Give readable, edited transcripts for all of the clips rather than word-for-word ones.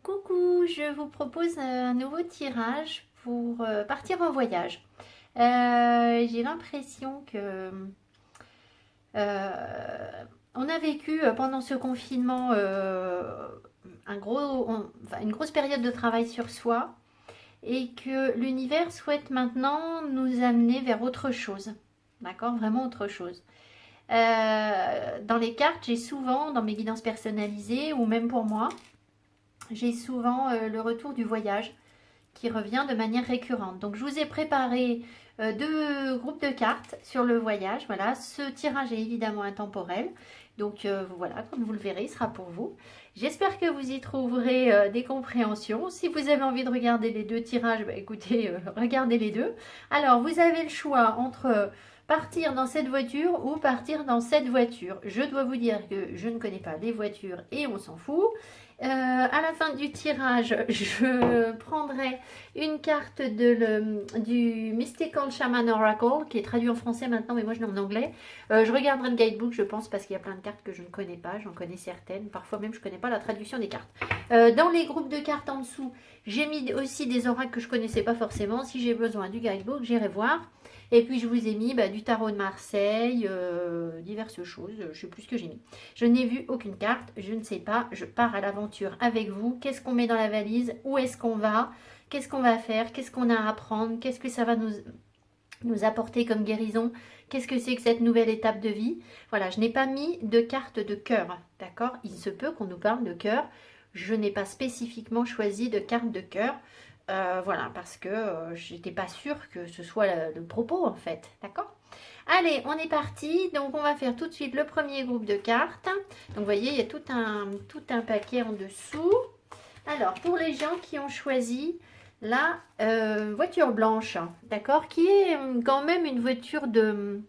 Coucou, je vous propose un nouveau tirage pour partir en voyage. J'ai l'impression que on a vécu pendant ce confinement une grosse période de travail sur soi et que l'univers souhaite maintenant nous amener vers autre chose. D'accord? Vraiment autre chose. Dans les cartes, j'ai souvent, dans mes guidances personnalisées ou même pour moi, j'ai souvent le retour du voyage qui revient de manière récurrente. Donc je vous ai préparé deux groupes de cartes sur le voyage. Voilà, ce tirage est évidemment intemporel. Donc voilà, comme vous le verrez, il sera pour vous. J'espère que vous y trouverez des compréhensions. Si vous avez envie de regarder les deux tirages, bah, écoutez, regardez les deux. Alors, vous avez le choix entre partir dans cette voiture ou partir dans cette voiture. Je dois vous dire que je ne connais pas les voitures et on s'en fout. À la fin du tirage, je prendrai une carte du Mystical Shaman Oracle qui est traduit en français maintenant, mais moi je l'ai en anglais. Je regarderai le guidebook, je pense, parce qu'il y a plein de cartes que je ne connais pas. J'en connais certaines. Parfois même, je ne connais pas la traduction des cartes. Dans les groupes de cartes en dessous, j'ai mis aussi des oracles que je ne connaissais pas forcément. Si j'ai besoin du guidebook, j'irai voir. Et puis, je vous ai mis du tarot de Marseille, diverses choses. Je ne sais plus ce que j'ai mis. Je n'ai vu aucune carte. Je ne sais pas. Je pars à l'aventure avec vous. Qu'est-ce qu'on met dans la valise? Où est-ce qu'on va? Qu'est-ce qu'on va faire? Qu'est-ce qu'on a à apprendre? Qu'est-ce que ça va nous apporter comme guérison? Qu'est-ce que c'est que cette nouvelle étape de vie? Voilà, je n'ai pas mis de carte de cœur. D'accord? Il se peut qu'on nous parle de cœur. Je n'ai pas spécifiquement choisi de carte de cœur. Voilà, parce que j'étais pas sûre que ce soit le propos en fait, d'accord? Allez, on est parti. Donc, on va faire tout de suite le premier groupe de cartes. Donc, vous voyez, il y a tout un paquet en dessous. Alors, pour les gens qui ont choisi la voiture blanche, d'accord? Qui est quand même une voiture de...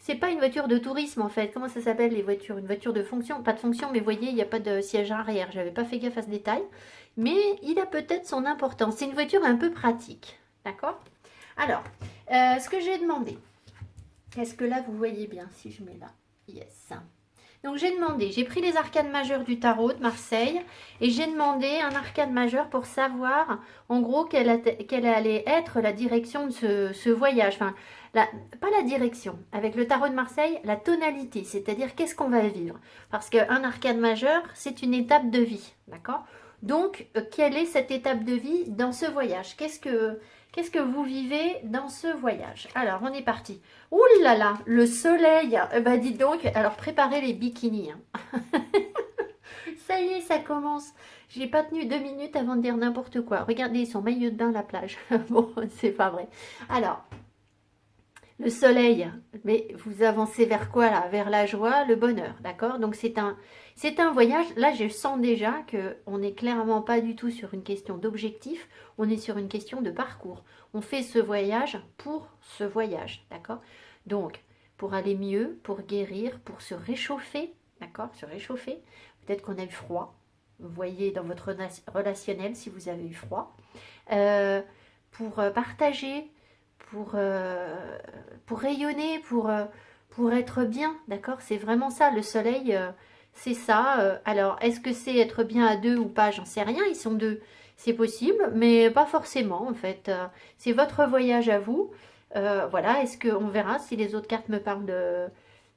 C'est pas une voiture de tourisme en fait. Comment ça s'appelle les voitures? Une voiture de fonction. Pas de fonction, mais vous voyez, il n'y a pas de siège arrière. J'avais pas fait gaffe à ce détail. Mais il a peut-être son importance. C'est une voiture un peu pratique. D'accord? Alors, ce que j'ai demandé. Est-ce que là, vous voyez bien si je mets là? Yes. Donc, j'ai pris les arcanes majeures du tarot de Marseille et j'ai demandé un arcane majeur pour savoir, en gros, quelle allait être la direction de ce voyage. Enfin, pas la direction. Avec le tarot de Marseille, la tonalité, c'est-à-dire qu'est-ce qu'on va vivre. Parce qu'un arcane majeur, c'est une étape de vie. D'accord? Donc, quelle est cette étape de vie dans ce voyage? Qu'est-ce que vous vivez dans ce voyage? Alors, on est parti. Ouh là là, le soleil. Bah, dites donc, alors préparez les bikinis. Hein. Ça y est, ça commence. J'ai pas tenu 2 minutes avant de dire n'importe quoi. Regardez son maillot de bain à la plage. Bon, c'est pas vrai. Alors, le soleil, mais vous avancez vers quoi là? Vers la joie, le bonheur, d'accord? Donc c'est un voyage. Là, je sens déjà que on n'est clairement pas du tout sur une question d'objectif. On est sur une question de parcours. On fait ce voyage pour ce voyage, d'accord? Donc, pour aller mieux, pour guérir, pour se réchauffer, d'accord? Se réchauffer. Peut-être qu'on a eu froid. Vous voyez dans votre relationnel si vous avez eu froid. Pour partager, pour rayonner, pour être bien, d'accord? C'est vraiment ça, le soleil, c'est ça. Alors, est-ce que c'est être bien à deux ou pas? J'en sais rien, ils sont deux. C'est possible, mais pas forcément, en fait. C'est votre voyage à vous. Voilà, est-ce qu'on verra si les autres cartes me parlent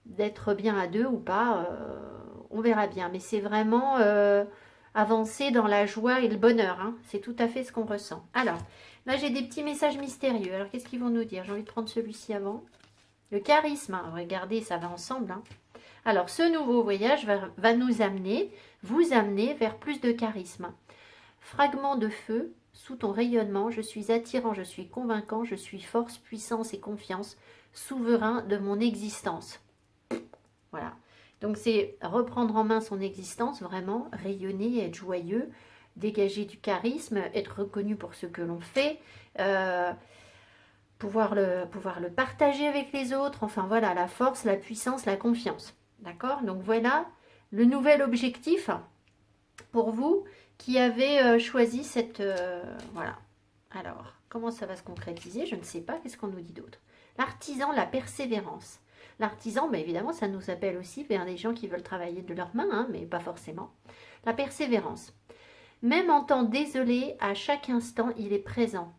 d'être bien à deux ou pas? On verra bien, mais c'est vraiment avancer dans la joie et le bonheur, hein. C'est tout à fait ce qu'on ressent. Alors, là, j'ai des petits messages mystérieux. Alors, qu'est-ce qu'ils vont nous dire? J'ai envie de prendre celui-ci avant. Le charisme, hein. Regardez, ça va ensemble. Hein. Alors, ce nouveau voyage va nous amener, vous amener vers plus de charisme. Fragment de feu, sous ton rayonnement, je suis attirant, je suis convaincant, je suis force, puissance et confiance, souverain de mon existence. Voilà. Donc, c'est reprendre en main son existence, vraiment, rayonner, être joyeux, dégager du charisme, être reconnu pour ce que l'on fait, pouvoir le partager avec les autres, enfin voilà, la force, la puissance, la confiance. D'accord? Donc voilà le nouvel objectif pour vous qui avez choisi cette... voilà. Alors, comment ça va se concrétiser? Je ne sais pas. Qu'est-ce qu'on nous dit d'autre? L'artisan, la persévérance. L'artisan, ben évidemment, ça nous appelle aussi vers des gens qui veulent travailler de leurs mains, hein, mais pas forcément. La persévérance. Même en temps désolé, à chaque instant, il est présent.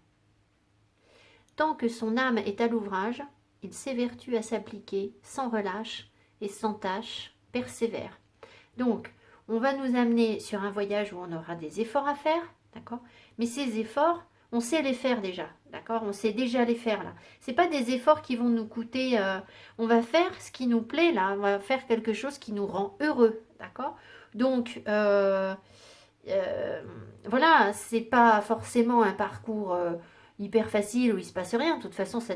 Tant que son âme est à l'ouvrage, il s'évertue à s'appliquer, sans relâche et sans tâche, persévère. Donc, on va nous amener sur un voyage où on aura des efforts à faire, d'accord? Mais ces efforts, on sait les faire déjà, d'accord? On sait déjà les faire là. C'est pas des efforts qui vont nous coûter. On va faire ce qui nous plaît là. On va faire quelque chose qui nous rend heureux, d'accord? Donc voilà, c'est pas forcément un parcours hyper facile où il se passe rien. De toute façon, ça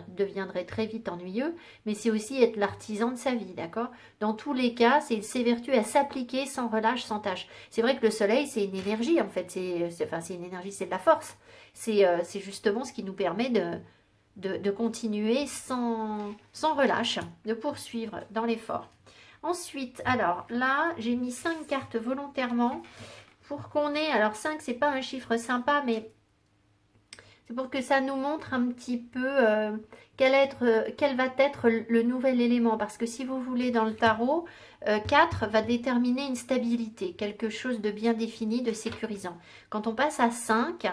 deviendrait très vite ennuyeux. Mais c'est aussi être l'artisan de sa vie, d'accord? Dans tous les cas, c'est il s'évertue à s'appliquer sans relâche, sans tâche. C'est vrai que le soleil, c'est une énergie en fait. C'est une énergie, c'est de la force. C'est justement ce qui nous permet de continuer sans relâche, de poursuivre dans l'effort. Ensuite, alors là, j'ai mis 5 cartes volontairement pour qu'on ait... Alors 5, c'est pas un chiffre sympa, mais c'est pour que ça nous montre un petit peu quel va être le nouvel élément. Parce que si vous voulez, dans le tarot, 4 va déterminer une stabilité, quelque chose de bien défini, de sécurisant. Quand on passe à 5...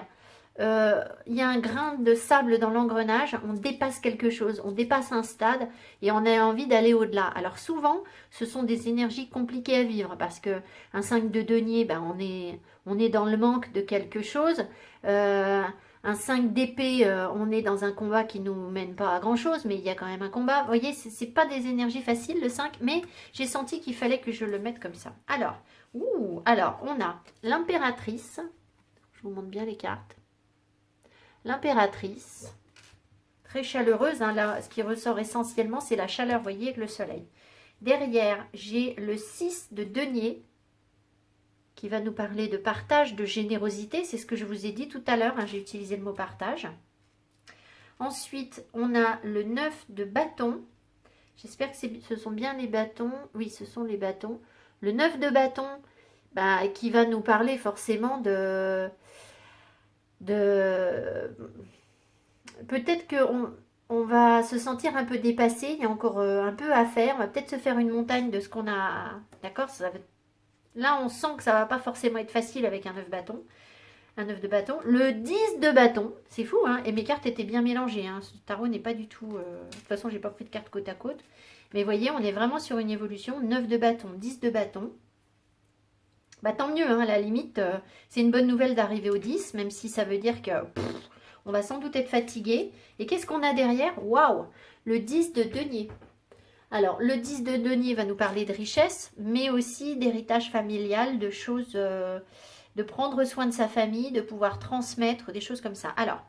il y a un grain de sable dans l'engrenage, on dépasse quelque chose, on dépasse un stade et on a envie d'aller au-delà. Alors souvent, ce sont des énergies compliquées à vivre parce que un 5 de denier, ben, on est dans le manque de quelque chose. Un 5 d'épée, on est dans un combat qui nous mène pas à grand chose, mais il y a quand même un combat. Vous voyez, c'est pas des énergies faciles le 5, mais j'ai senti qu'il fallait que je le mette comme ça. Alors on a l'impératrice. Je vous montre bien les cartes. L'impératrice, très chaleureuse, hein, là, ce qui ressort essentiellement, c'est la chaleur, vous voyez, avec le soleil. Derrière, j'ai le 6 de denier, qui va nous parler de partage, de générosité, c'est ce que je vous ai dit tout à l'heure, hein, j'ai utilisé le mot partage. Ensuite, on a le 9 de bâton, j'espère que ce sont bien les bâtons, oui, ce sont les bâtons. Le 9 de bâton, bah, qui va nous parler forcément de peut-être qu'on on va se sentir un peu dépassé, il y a encore un peu à faire, on va peut-être se faire une montagne de ce qu'on a, d'accord? Là on sent que ça va pas forcément être facile avec un 9 bâton, un 9 de bâton. Le 10 de bâton, c'est fou, hein, et mes cartes étaient bien mélangées, hein. Ce tarot n'est pas du tout, de toute façon j'ai pas pris de cartes côte à côte, mais voyez, on est vraiment sur une évolution, 9 de bâton, 10 de bâton. Bah tant mieux, hein, à la limite, c'est une bonne nouvelle d'arriver au 10, même si ça veut dire que on va sans doute être fatigué. Et qu'est-ce qu'on a derrière? Waouh! Le 10 de denier. Alors, le 10 de denier va nous parler de richesse, mais aussi d'héritage familial, de choses, de prendre soin de sa famille, de pouvoir transmettre, des choses comme ça. Alors,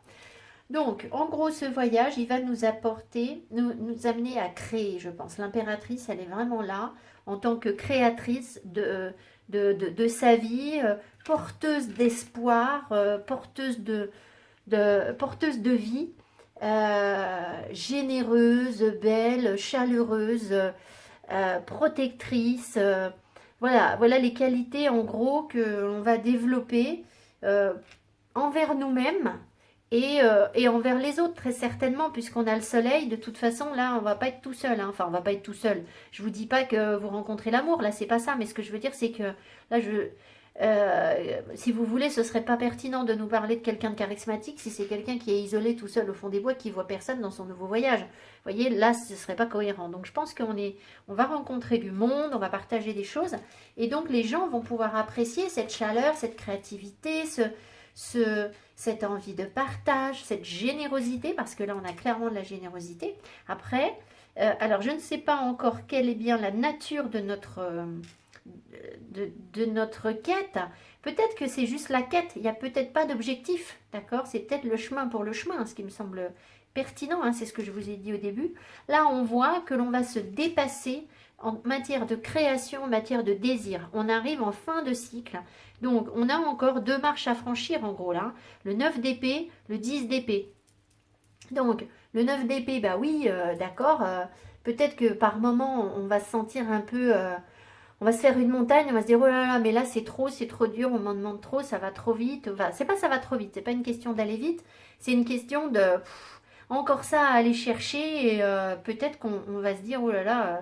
donc, en gros, ce voyage, il va nous apporter, nous amener à créer, je pense. L'impératrice, elle est vraiment là, en tant que créatrice de sa vie, porteuse d'espoir, porteuse de vie, généreuse, belle, chaleureuse, protectrice. Voilà les qualités en gros que l'on va développer envers nous-mêmes et envers les autres, très certainement, puisqu'on a le soleil. De toute façon, là, on va pas être tout seul, hein. Enfin, on va pas être tout seul. Je vous dis pas que vous rencontrez l'amour, là, c'est pas ça. Mais ce que je veux dire, c'est que là, si vous voulez, ce serait pas pertinent de nous parler de quelqu'un de charismatique si c'est quelqu'un qui est isolé tout seul au fond des bois, qui voit personne dans son nouveau voyage. Vous voyez, là, ce serait pas cohérent. Donc, je pense on va rencontrer du monde, on va partager des choses, et donc les gens vont pouvoir apprécier cette chaleur, cette créativité, cette envie de partage, cette générosité, parce que là, on a clairement de la générosité. Après, alors, je ne sais pas encore quelle est bien la nature de notre quête. Peut-être que c'est juste la quête, il n'y a peut-être pas d'objectif, d'accord? C'est peut-être le chemin pour le chemin, ce qui me semble pertinent, hein, c'est ce que je vous ai dit au début. Là, on voit que l'on va se dépasser en matière de création, en matière de désir. On arrive en fin de cycle, donc on a encore 2 marches à franchir en gros là, le 9 d'épée, le 10 d'épée. Donc, le 9 d'épée, bah oui, d'accord, peut-être que par moment, on va se sentir un peu... on va se faire une montagne, on va se dire, oh là là, mais là c'est trop dur, on m'en demande trop, ça va trop vite. Enfin, c'est pas ça va trop vite, c'est pas une question d'aller vite, c'est une question de encore ça à aller chercher et peut-être qu'on va se dire, oh là là,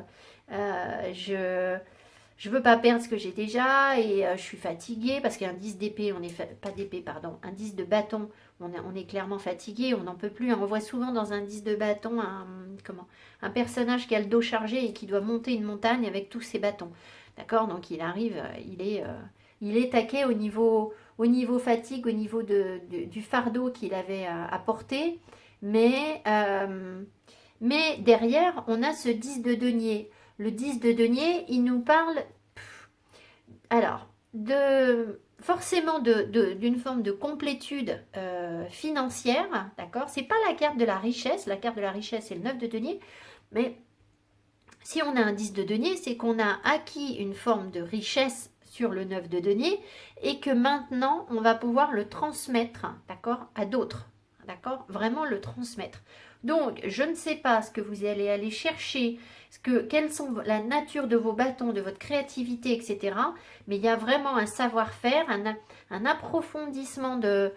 je veux pas perdre ce que j'ai déjà et je suis fatiguée parce qu'un 10 d'épée, pas d'épée, pardon, un 10 de bâton, on est clairement fatigué, on n'en peut plus. On voit souvent dans un 10 de bâton un personnage qui a le dos chargé et qui doit monter une montagne avec tous ses bâtons. D'accord? Donc il arrive, il est taqué au niveau fatigue, au niveau du fardeau qu'il avait à porter. Mais derrière, on a ce 10 de denier. Le 10 de denier, il nous parle, alors, forcément d'une forme de complétude financière, d'accord? C'est pas la carte de la richesse c'est le 9 de denier, mais si on a un 10 de denier, c'est qu'on a acquis une forme de richesse sur le 9 de denier et que maintenant, on va pouvoir le transmettre, d'accord, à d'autres, d'accord? Vraiment le transmettre. Donc, je ne sais pas ce que vous allez aller chercher, quelles sont la nature de vos bâtons, de votre créativité, etc. Mais il y a vraiment un savoir-faire, un approfondissement de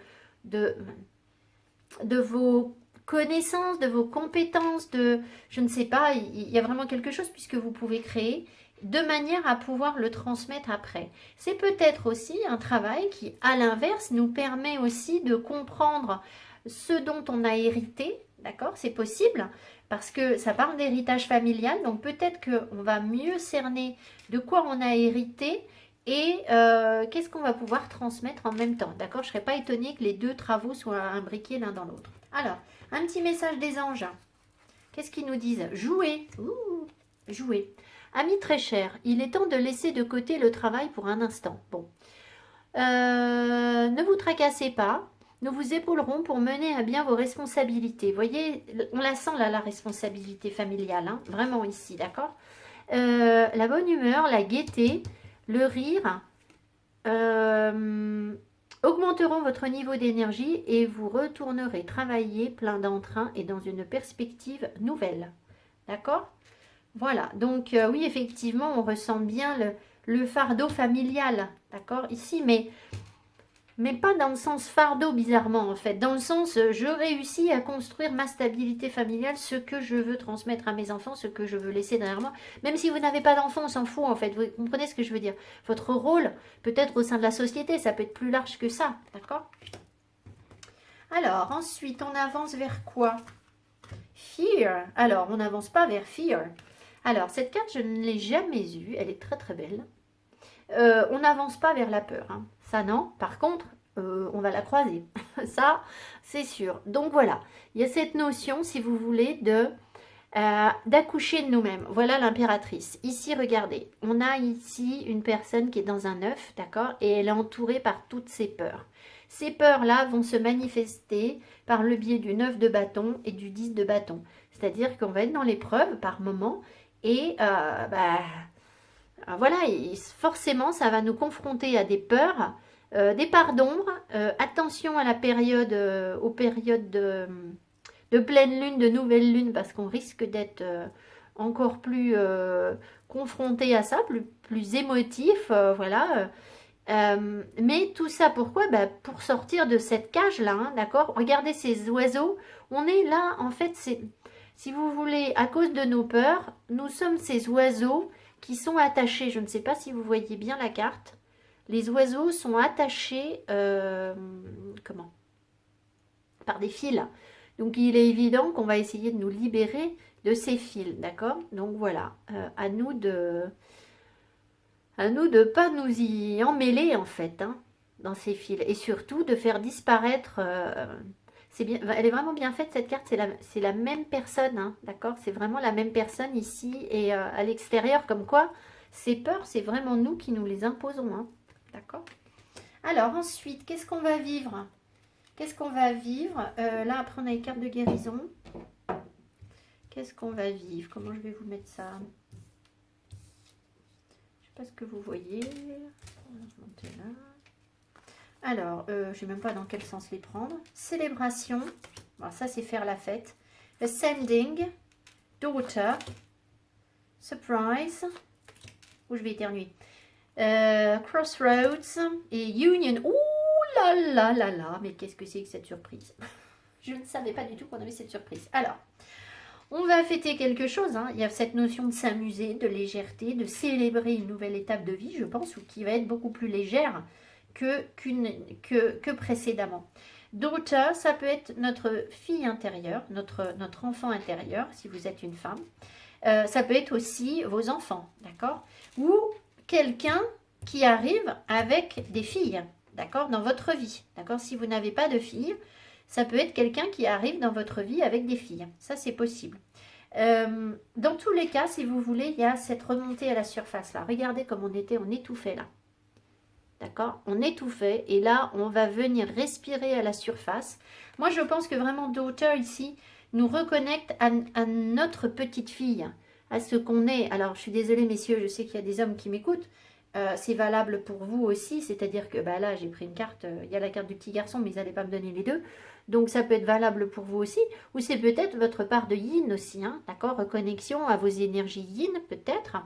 vos connaissances, de vos compétences, je ne sais pas, il y a vraiment quelque chose puisque vous pouvez créer de manière à pouvoir le transmettre après. C'est peut-être aussi un travail qui, à l'inverse, nous permet aussi de comprendre ce dont on a hérité, d'accord? C'est possible parce que ça parle d'héritage familial, donc peut-être qu'on va mieux cerner de quoi on a hérité et qu'est-ce qu'on va pouvoir transmettre en même temps, d'accord? Je ne serais pas étonnée que les deux travaux soient imbriqués l'un dans l'autre. Alors, un petit message des anges. Qu'est-ce qu'ils nous disent? Jouer. Jouer. Amis très chers, il est temps de laisser de côté le travail pour un instant. Bon. Ne vous tracassez pas. Nous vous épaulerons pour mener à bien vos responsabilités. Vous voyez, on la sent là, la responsabilité familiale. Hein, vraiment ici, d'accord? La bonne humeur, la gaieté, le rire augmenteront votre niveau d'énergie et vous retournerez travailler plein d'entrain et dans une perspective nouvelle. D'accord? Voilà, donc oui, effectivement, on ressent bien le fardeau familial, d'accord, ici, mais pas dans le sens fardeau, bizarrement, en fait. Dans le sens, je réussis à construire ma stabilité familiale, ce que je veux transmettre à mes enfants, ce que je veux laisser derrière moi. Même si vous n'avez pas d'enfants, on s'en fout, en fait. Vous comprenez ce que je veux dire? Votre rôle, peut-être au sein de la société, ça peut être plus large que ça, d'accord? Alors, ensuite, on avance vers quoi? Fear. Alors, on n'avance pas vers Fear. Alors, cette carte, je ne l'ai jamais eue. Elle est très, très belle. On n'avance pas vers la peur. Hein. Ça, non. Par contre, on va la croiser. Ça, c'est sûr. Donc, voilà. Il y a cette notion, si vous voulez, d'accoucher de nous-mêmes. Voilà l'impératrice. Ici, regardez. On a ici une personne qui est dans un œuf, d'accord? Et elle est entourée par toutes ses peurs. Ces peurs-là vont se manifester par le biais du 9 de bâton et du 10 de bâton. C'est-à-dire qu'on va être dans l'épreuve par moment et voilà, et forcément, ça va nous confronter à des peurs, des parts d'ombre. Attention à la période, aux périodes de pleine lune, de nouvelle lune, parce qu'on risque d'être encore plus confronté à ça, plus émotif, voilà. Mais tout ça, pourquoi? Pour sortir de cette cage-là, hein, d'accord? Regardez ces oiseaux. On est là, en fait, si vous voulez, à cause de nos peurs, nous sommes ces oiseaux qui sont attachés. Je ne sais pas si vous voyez bien la carte. Les oiseaux sont attachés, par des fils. Donc, il est évident qu'on va essayer de nous libérer de ces fils, d'accord? Donc, voilà, à nous de pas nous y emmêler, en fait, hein, dans ces fils. Et surtout, de faire disparaître... bien, elle est vraiment bien faite, cette carte. C'est la même personne, hein, d'accord? C'est vraiment la même personne ici et à l'extérieur. Comme quoi, ces peurs, c'est vraiment nous qui nous les imposons, hein, d'accord? Alors, ensuite, qu'est-ce qu'on va vivre? Qu'est-ce qu'on va vivre? Là, après, on a les cartes de guérison. Qu'est-ce qu'on va vivre? Comment je vais vous mettre ça? Je sais pas ce que vous voyez. On va monter là. Alors, je ne sais même pas dans quel sens les prendre. Célébration. Bon, ça, c'est faire la fête. Ascending. Daughter. Surprise. Où je vais éternuer. Crossroads. Et Union. Ouh là là là là. Mais qu'est-ce que c'est que cette surprise? Je ne savais pas du tout qu'on avait cette surprise. Alors, On va fêter quelque chose, hein. Il y a cette notion de s'amuser, de légèreté, de célébrer une nouvelle étape de vie, je pense, ou qui va être beaucoup plus légère que précédemment. Daughter, ça peut être notre fille intérieure, notre enfant intérieur, si vous êtes une femme. Ça peut être aussi vos enfants, d'accord? Ou quelqu'un qui arrive avec des filles, d'accord, dans votre vie, d'accord? Si vous n'avez pas de filles, ça peut être quelqu'un qui arrive dans votre vie avec des filles. Ça, c'est possible. Dans tous les cas, si vous voulez, il y a cette remontée à la surface là. Regardez comme on étouffait là. D'accord? On étouffait et là, on va venir respirer à la surface. Moi, je pense que vraiment Daughter ici nous reconnecte à notre petite fille, à ce qu'on est. Alors, je suis désolée, messieurs, je sais qu'il y a des hommes qui m'écoutent. C'est valable pour vous aussi, c'est-à-dire que bah, là, j'ai pris une carte, il y a la carte du petit garçon, mais ils n'allaient pas me donner les deux. Donc, ça peut être valable pour vous aussi. Ou c'est peut-être votre part de yin aussi, hein, d'accord? Reconnexion à vos énergies yin, peut-être.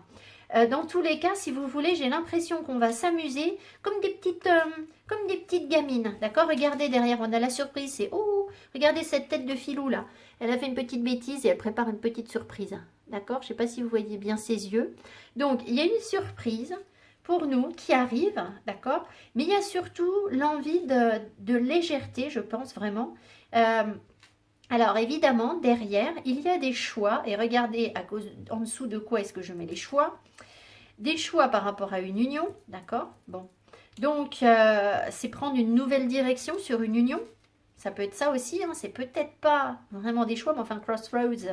Dans tous les cas, si vous voulez, j'ai l'impression qu'on va s'amuser comme des petites gamines. D'accord? Regardez derrière, on a la surprise. C'est oh, regardez cette tête de filou là. Elle a fait une petite bêtise et elle prépare une petite surprise. D'accord? Je ne sais pas si vous voyez bien ses yeux. Donc, il y a une surprise pour nous qui arrive. D'accord? Mais il y a surtout l'envie de légèreté, je pense vraiment. Alors évidemment, derrière, il y a des choix. Et regardez en dessous de quoi est-ce que je mets les choix. Des choix par rapport à une union, d'accord? Bon. Donc, c'est prendre une nouvelle direction sur une union. Ça peut être ça aussi, hein. C'est peut-être pas vraiment des choix, mais enfin, Crossroads,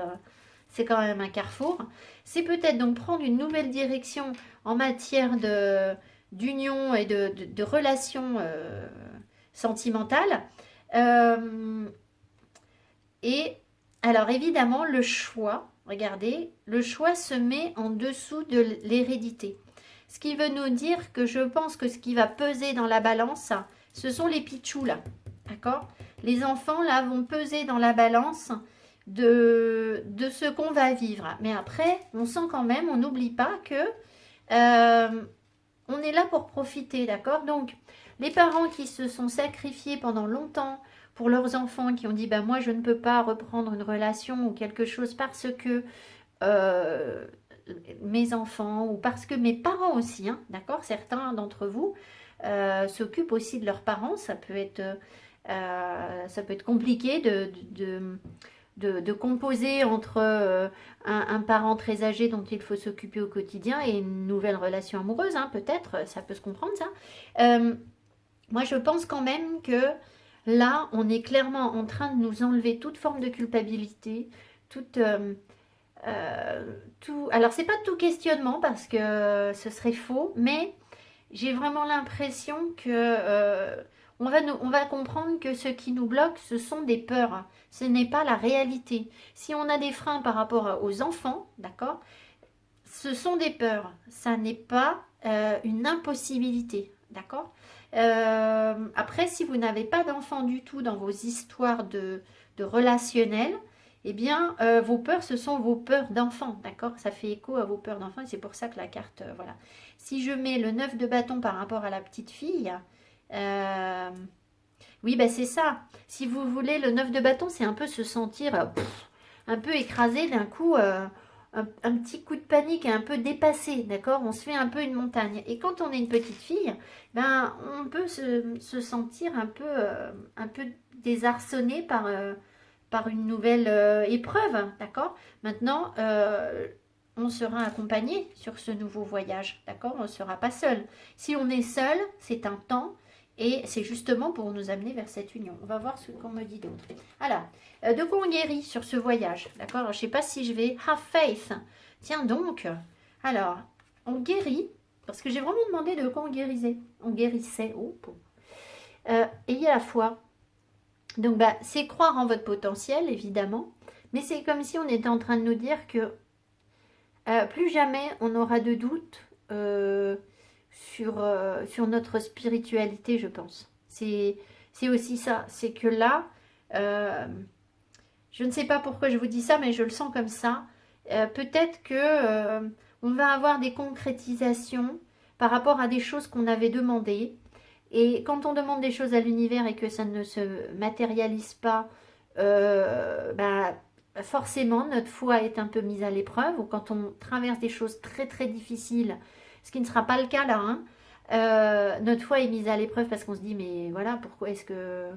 c'est quand même un carrefour. C'est peut-être donc prendre une nouvelle direction en matière d'union et de relations sentimentales. Et alors, évidemment, le choix, regardez, le choix se met en dessous de l'hérédité. Ce qui veut nous dire que je pense que ce qui va peser dans la balance, ce sont les pitchous là. D'accord? Les enfants là vont peser dans la balance de ce qu'on va vivre. Mais après, on sent quand même, on n'oublie pas que on est là pour profiter. D'accord? Donc, les parents qui se sont sacrifiés pendant longtemps pour leurs enfants, qui ont dit bah, moi je ne peux pas reprendre une relation ou quelque chose parce que mes enfants ou parce que mes parents aussi, hein, d'accord, certains d'entre vous s'occupent aussi de leurs parents, ça peut être compliqué de composer entre un parent très âgé dont il faut s'occuper au quotidien et une nouvelle relation amoureuse, hein, peut-être, ça peut se comprendre ça. Moi je pense quand même que là, on est clairement en train de nous enlever toute forme de culpabilité, tout. Alors, c'est pas tout questionnement parce que ce serait faux, mais j'ai vraiment l'impression que on va comprendre que ce qui nous bloque, ce sont des peurs. Ce n'est pas la réalité. Si on a des freins par rapport aux enfants, d'accord, ce sont des peurs. Ça n'est pas une impossibilité, d'accord. Après, si vous n'avez pas d'enfant du tout dans vos histoires de relationnel, eh bien, vos peurs, ce sont vos peurs d'enfant, d'accord? Ça fait écho à vos peurs d'enfant et c'est pour ça que la carte, voilà. Si je mets le 9 de bâton par rapport à la petite fille, oui, ben c'est ça. Si vous voulez, le 9 de bâton, c'est un peu se sentir un peu écrasé d'un coup. Un petit coup de panique, un peu dépassé, d'accord? On se fait un peu une montagne. Et quand on est une petite fille, ben, on peut se sentir un peu désarçonné par une nouvelle épreuve, d'accord? Maintenant, on sera accompagné sur ce nouveau voyage, d'accord? On ne sera pas seul. Si on est seul, c'est un temps et c'est justement pour nous amener vers cette union. On va voir ce qu'on me dit d'autre. Alors, de quoi on guérit sur ce voyage, d'accord? Je ne sais pas si je vais have faith. Tiens donc, alors, on guérit, parce que j'ai vraiment demandé de quoi on guérissait. On guérissait, oh, ayez la foi. Donc, bah, c'est croire en votre potentiel, évidemment, mais c'est comme si on était en train de nous dire que plus jamais on aura de doute sur notre spiritualité, je pense. C'est aussi ça, c'est que là, je ne sais pas pourquoi je vous dis ça, mais je le sens comme ça. Peut-être que on va avoir des concrétisations par rapport à des choses qu'on avait demandées. Et quand on demande des choses à l'univers et que ça ne se matérialise pas, bah, forcément, notre foi est un peu mise à l'épreuve, ou quand on traverse des choses très très difficiles, ce qui ne sera pas le cas là, hein, notre foi est mise à l'épreuve parce qu'on se dit, mais voilà, pourquoi est-ce que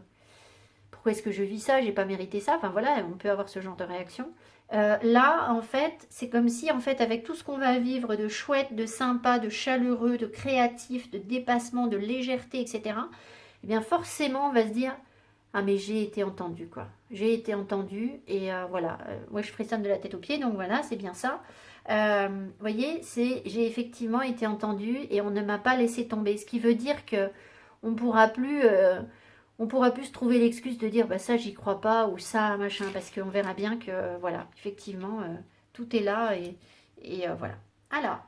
je vis ça? J'ai pas mérité ça. Enfin voilà, on peut avoir ce genre de réaction. Là, en fait, c'est comme si, en fait, avec tout ce qu'on va vivre de chouette, de sympa, de chaleureux, de créatif, de dépassement, de légèreté, etc., eh bien forcément, on va se dire, ah mais j'ai été entendu, quoi. J'ai été entendu, et voilà. Moi, je frissonne de la tête aux pieds, donc voilà, c'est bien ça. Vous voyez, j'ai effectivement été entendue, et on ne m'a pas laissé tomber. Ce qui veut dire que on pourra plus... on pourra plus se trouver l'excuse de dire bah ça j'y crois pas ou ça machin parce qu'on verra bien que voilà effectivement tout est là et voilà. Alors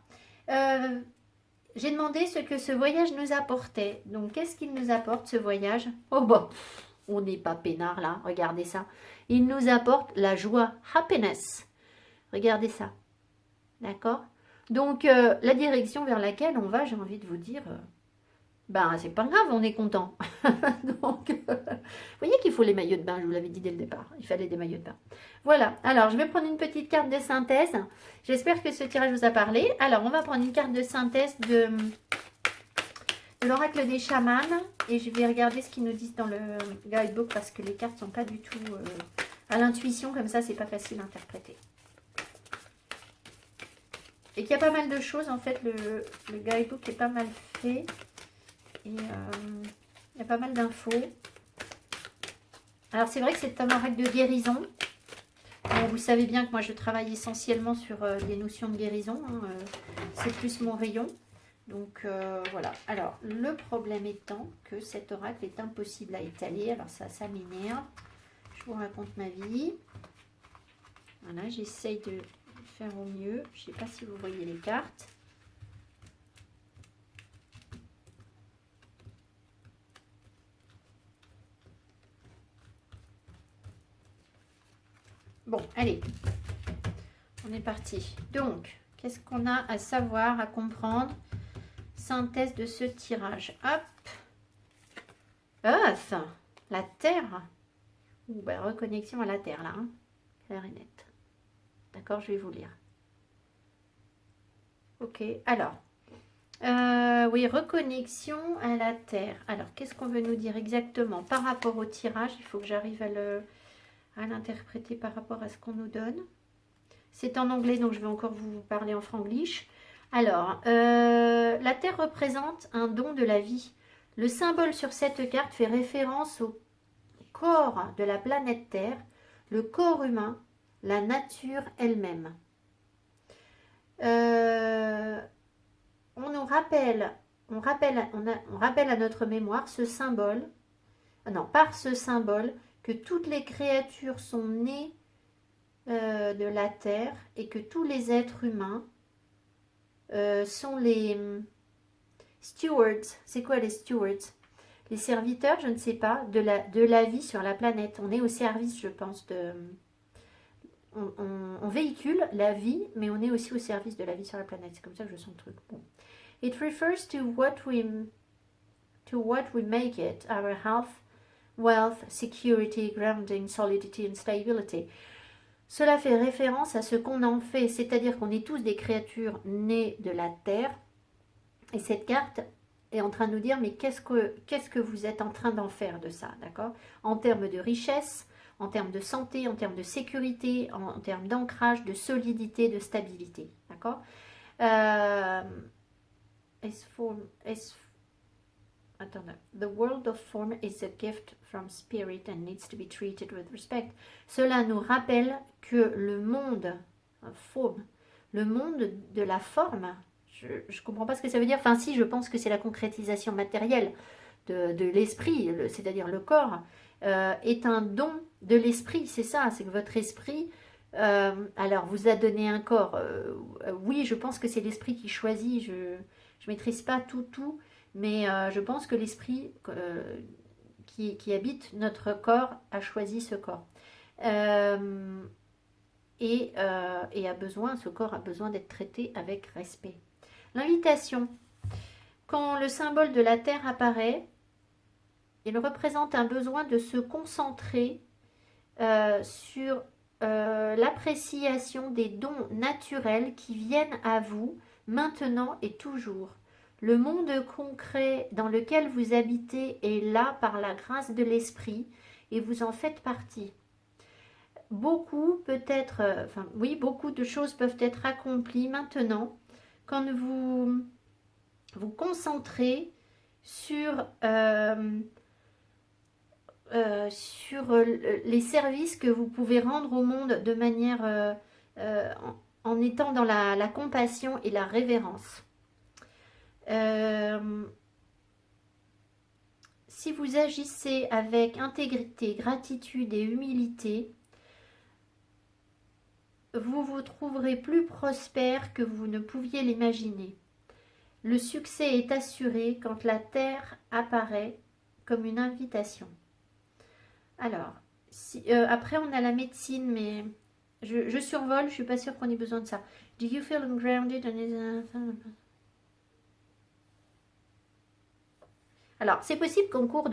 j'ai demandé ce que ce voyage nous apportait. Donc qu'est-ce qu'il nous apporte ce voyage? Oh bah on n'est pas peinard là, regardez ça. Il nous apporte la joie, happiness. Regardez ça, d'accord? Donc la direction vers laquelle on va, j'ai envie de vous dire ben, c'est pas grave, on est content. Donc, vous voyez qu'il faut les maillots de bain, je vous l'avais dit dès le départ. Il fallait des maillots de bain. Voilà, alors je vais prendre une petite carte de synthèse. J'espère que ce tirage vous a parlé. Alors, on va prendre une carte de synthèse de l'oracle des chamans. Et je vais regarder ce qu'ils nous disent dans le guidebook parce que les cartes ne sont pas du tout à l'intuition. Comme ça, c'est pas facile à interpréter. Et qu'il y a pas mal de choses, en fait, le guidebook est pas mal fait. Et il y a pas mal d'infos. Alors c'est vrai que c'est un oracle de guérison. Bon, vous savez bien que moi je travaille essentiellement sur des notions de guérison. Hein, c'est plus mon rayon. Donc voilà. Alors le problème étant que cet oracle est impossible à étaler. Alors ça m'énerve. Je vous raconte ma vie. Voilà, j'essaye de faire au mieux. Je ne sais pas si vous voyez les cartes. Bon, allez, on est parti. Donc, qu'est-ce qu'on a à savoir, à comprendre? Synthèse de ce tirage. Hop. Earth, la Terre. Ouh, bah, reconnexion à la Terre, là. Hein. Claire et nette. D'accord, je vais vous lire. Ok, alors. Oui, reconnexion à la Terre. Alors, qu'est-ce qu'on veut nous dire exactement? Par rapport au tirage, il faut que j'arrive à l'interpréter par rapport à ce qu'on nous donne. C'est en anglais, donc je vais encore vous parler en franglish. Alors, la Terre représente un don de la vie. Le symbole sur cette carte fait référence au corps de la planète Terre, le corps humain, la nature elle-même. On rappelle à notre mémoire ce symbole, par ce symbole, que toutes les créatures sont nées de la terre et que tous les êtres humains sont les stewards. C'est quoi les stewards? Les serviteurs, je ne sais pas, de la vie sur la planète. On est au service, je pense, on véhicule la vie, mais on est aussi au service de la vie sur la planète. C'est comme ça que je sens le truc. Bon. It refers to what we make it, our health, wealth, security, grounding, solidity and stability. Cela fait référence à ce qu'on en fait, c'est-à-dire qu'on est tous des créatures nées de la terre. Et cette carte est en train de nous dire, mais qu'est-ce que vous êtes en train d'en faire de ça, d'accord? En termes de richesse, en termes de santé, en termes de sécurité, en termes d'ancrage, de solidité, de stabilité, d'accord? The world of form is a gift from spirit and needs to be treated with respect. Cela nous rappelle que le monde, forme, le monde de la forme, je ne comprends pas ce que ça veut dire. Enfin si, je pense que c'est la concrétisation matérielle de l'esprit, c'est-à-dire le corps, est un don de l'esprit. C'est ça, c'est que votre esprit... alors, vous a donné un corps. Oui, je pense que c'est l'esprit qui choisit. Je ne maîtrise pas tout, mais je pense que l'esprit qui habite notre corps a choisi ce corps. Et ce corps a besoin d'être traité avec respect. L'invitation. Quand le symbole de la terre apparaît, il représente un besoin de se concentrer sur l'appréciation des dons naturels qui viennent à vous maintenant et toujours. Le monde concret dans lequel vous habitez est là par la grâce de l'esprit et vous en faites partie. Beaucoup peut-être, oui, beaucoup de choses peuvent être accomplies maintenant quand vous vous concentrez sur les services que vous pouvez rendre au monde de manière en étant dans la compassion et la révérence. Si vous agissez avec intégrité, gratitude et humilité, vous vous trouverez plus prospère que vous ne pouviez l'imaginer. Le succès est assuré quand la terre apparaît comme une invitation. Alors, après on a la médecine, mais je survole, je ne suis pas sûre qu'on ait besoin de ça. Do you feel grounded? Alors, c'est possible qu'au cours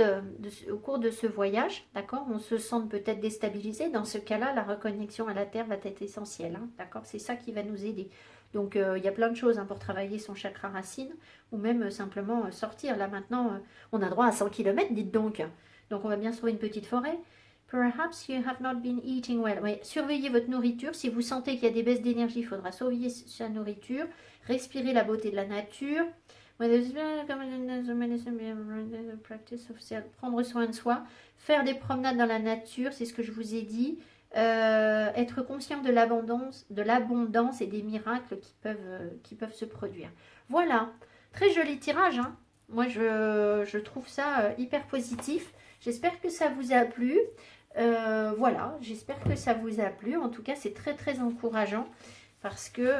au cours de ce voyage, d'accord, on se sente peut-être déstabilisé. Dans ce cas-là, la reconnexion à la Terre va être essentielle, hein, d'accord. C'est ça qui va nous aider. Donc, il y a plein de choses pour travailler son chakra racine ou même simplement sortir. Là, maintenant, on a droit à 100 km, dites donc. Donc, on va bien se trouver une petite forêt. Perhaps you have not been eating well. Oui, surveillez votre nourriture. Si vous sentez qu'il y a des baisses d'énergie, il faudra surveiller sa nourriture. Respirez la beauté de la nature. Prendre soin de soi, faire des promenades dans la nature, c'est ce que je vous ai dit, être conscient de l'abondance et des miracles qui peuvent se produire. Voilà, très joli tirage, hein. Moi je trouve ça hyper positif. J'espère que ça vous a plu. Voilà, j'espère que ça vous a plu. En tout cas, c'est très très encourageant parce que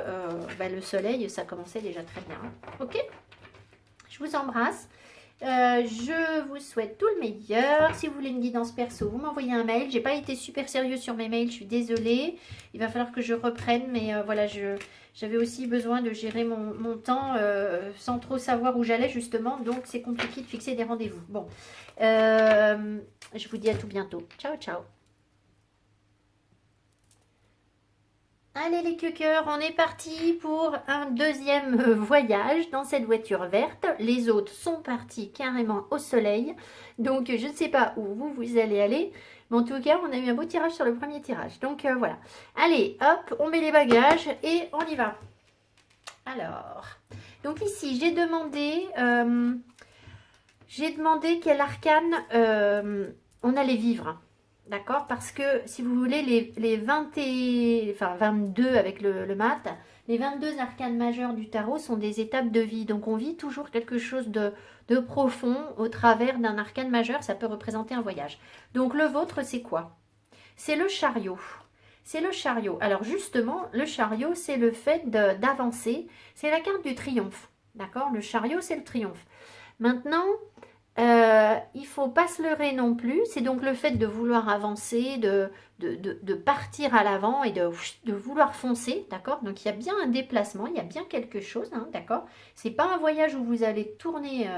le soleil, ça commençait déjà très bien. Ok ? Je vous embrasse. Je vous souhaite tout le meilleur. Si vous voulez une guidance perso, vous m'envoyez un mail. J'ai pas été super sérieux sur mes mails, je suis désolée. Il va falloir que je reprenne, mais voilà, j'avais aussi besoin de gérer mon temps sans trop savoir où j'allais justement. Donc c'est compliqué de fixer des rendez-vous. Bon, je vous dis à tout bientôt. Ciao, ciao. Allez les cueilleurs, on est parti pour un deuxième voyage dans cette voiture verte. Les autres sont partis carrément au soleil. Donc je ne sais pas où vous allez aller. Mais en tout cas, on a eu un beau tirage sur le premier tirage. Donc voilà. Allez, hop, on met les bagages et on y va. Alors, donc ici, j'ai demandé quel arcane on allait vivre. D'accord, parce que si vous voulez, les 22 avec le mat, les 22 arcanes majeures du tarot sont des étapes de vie. Donc on vit toujours quelque chose de profond au travers d'un arcane majeur. Ça peut représenter un voyage. Donc le vôtre, c'est quoi? C'est le chariot. C'est le chariot. Alors justement, le chariot, c'est le fait d'avancer. C'est la carte du triomphe. D'accord? Le chariot, c'est le triomphe. Maintenant, il ne faut pas se leurrer non plus. C'est donc le fait de vouloir avancer, de partir à l'avant et de vouloir foncer, d'accord? Donc il y a bien un déplacement, il y a bien quelque chose, hein, d'accord? C'est pas un voyage où vous allez tourner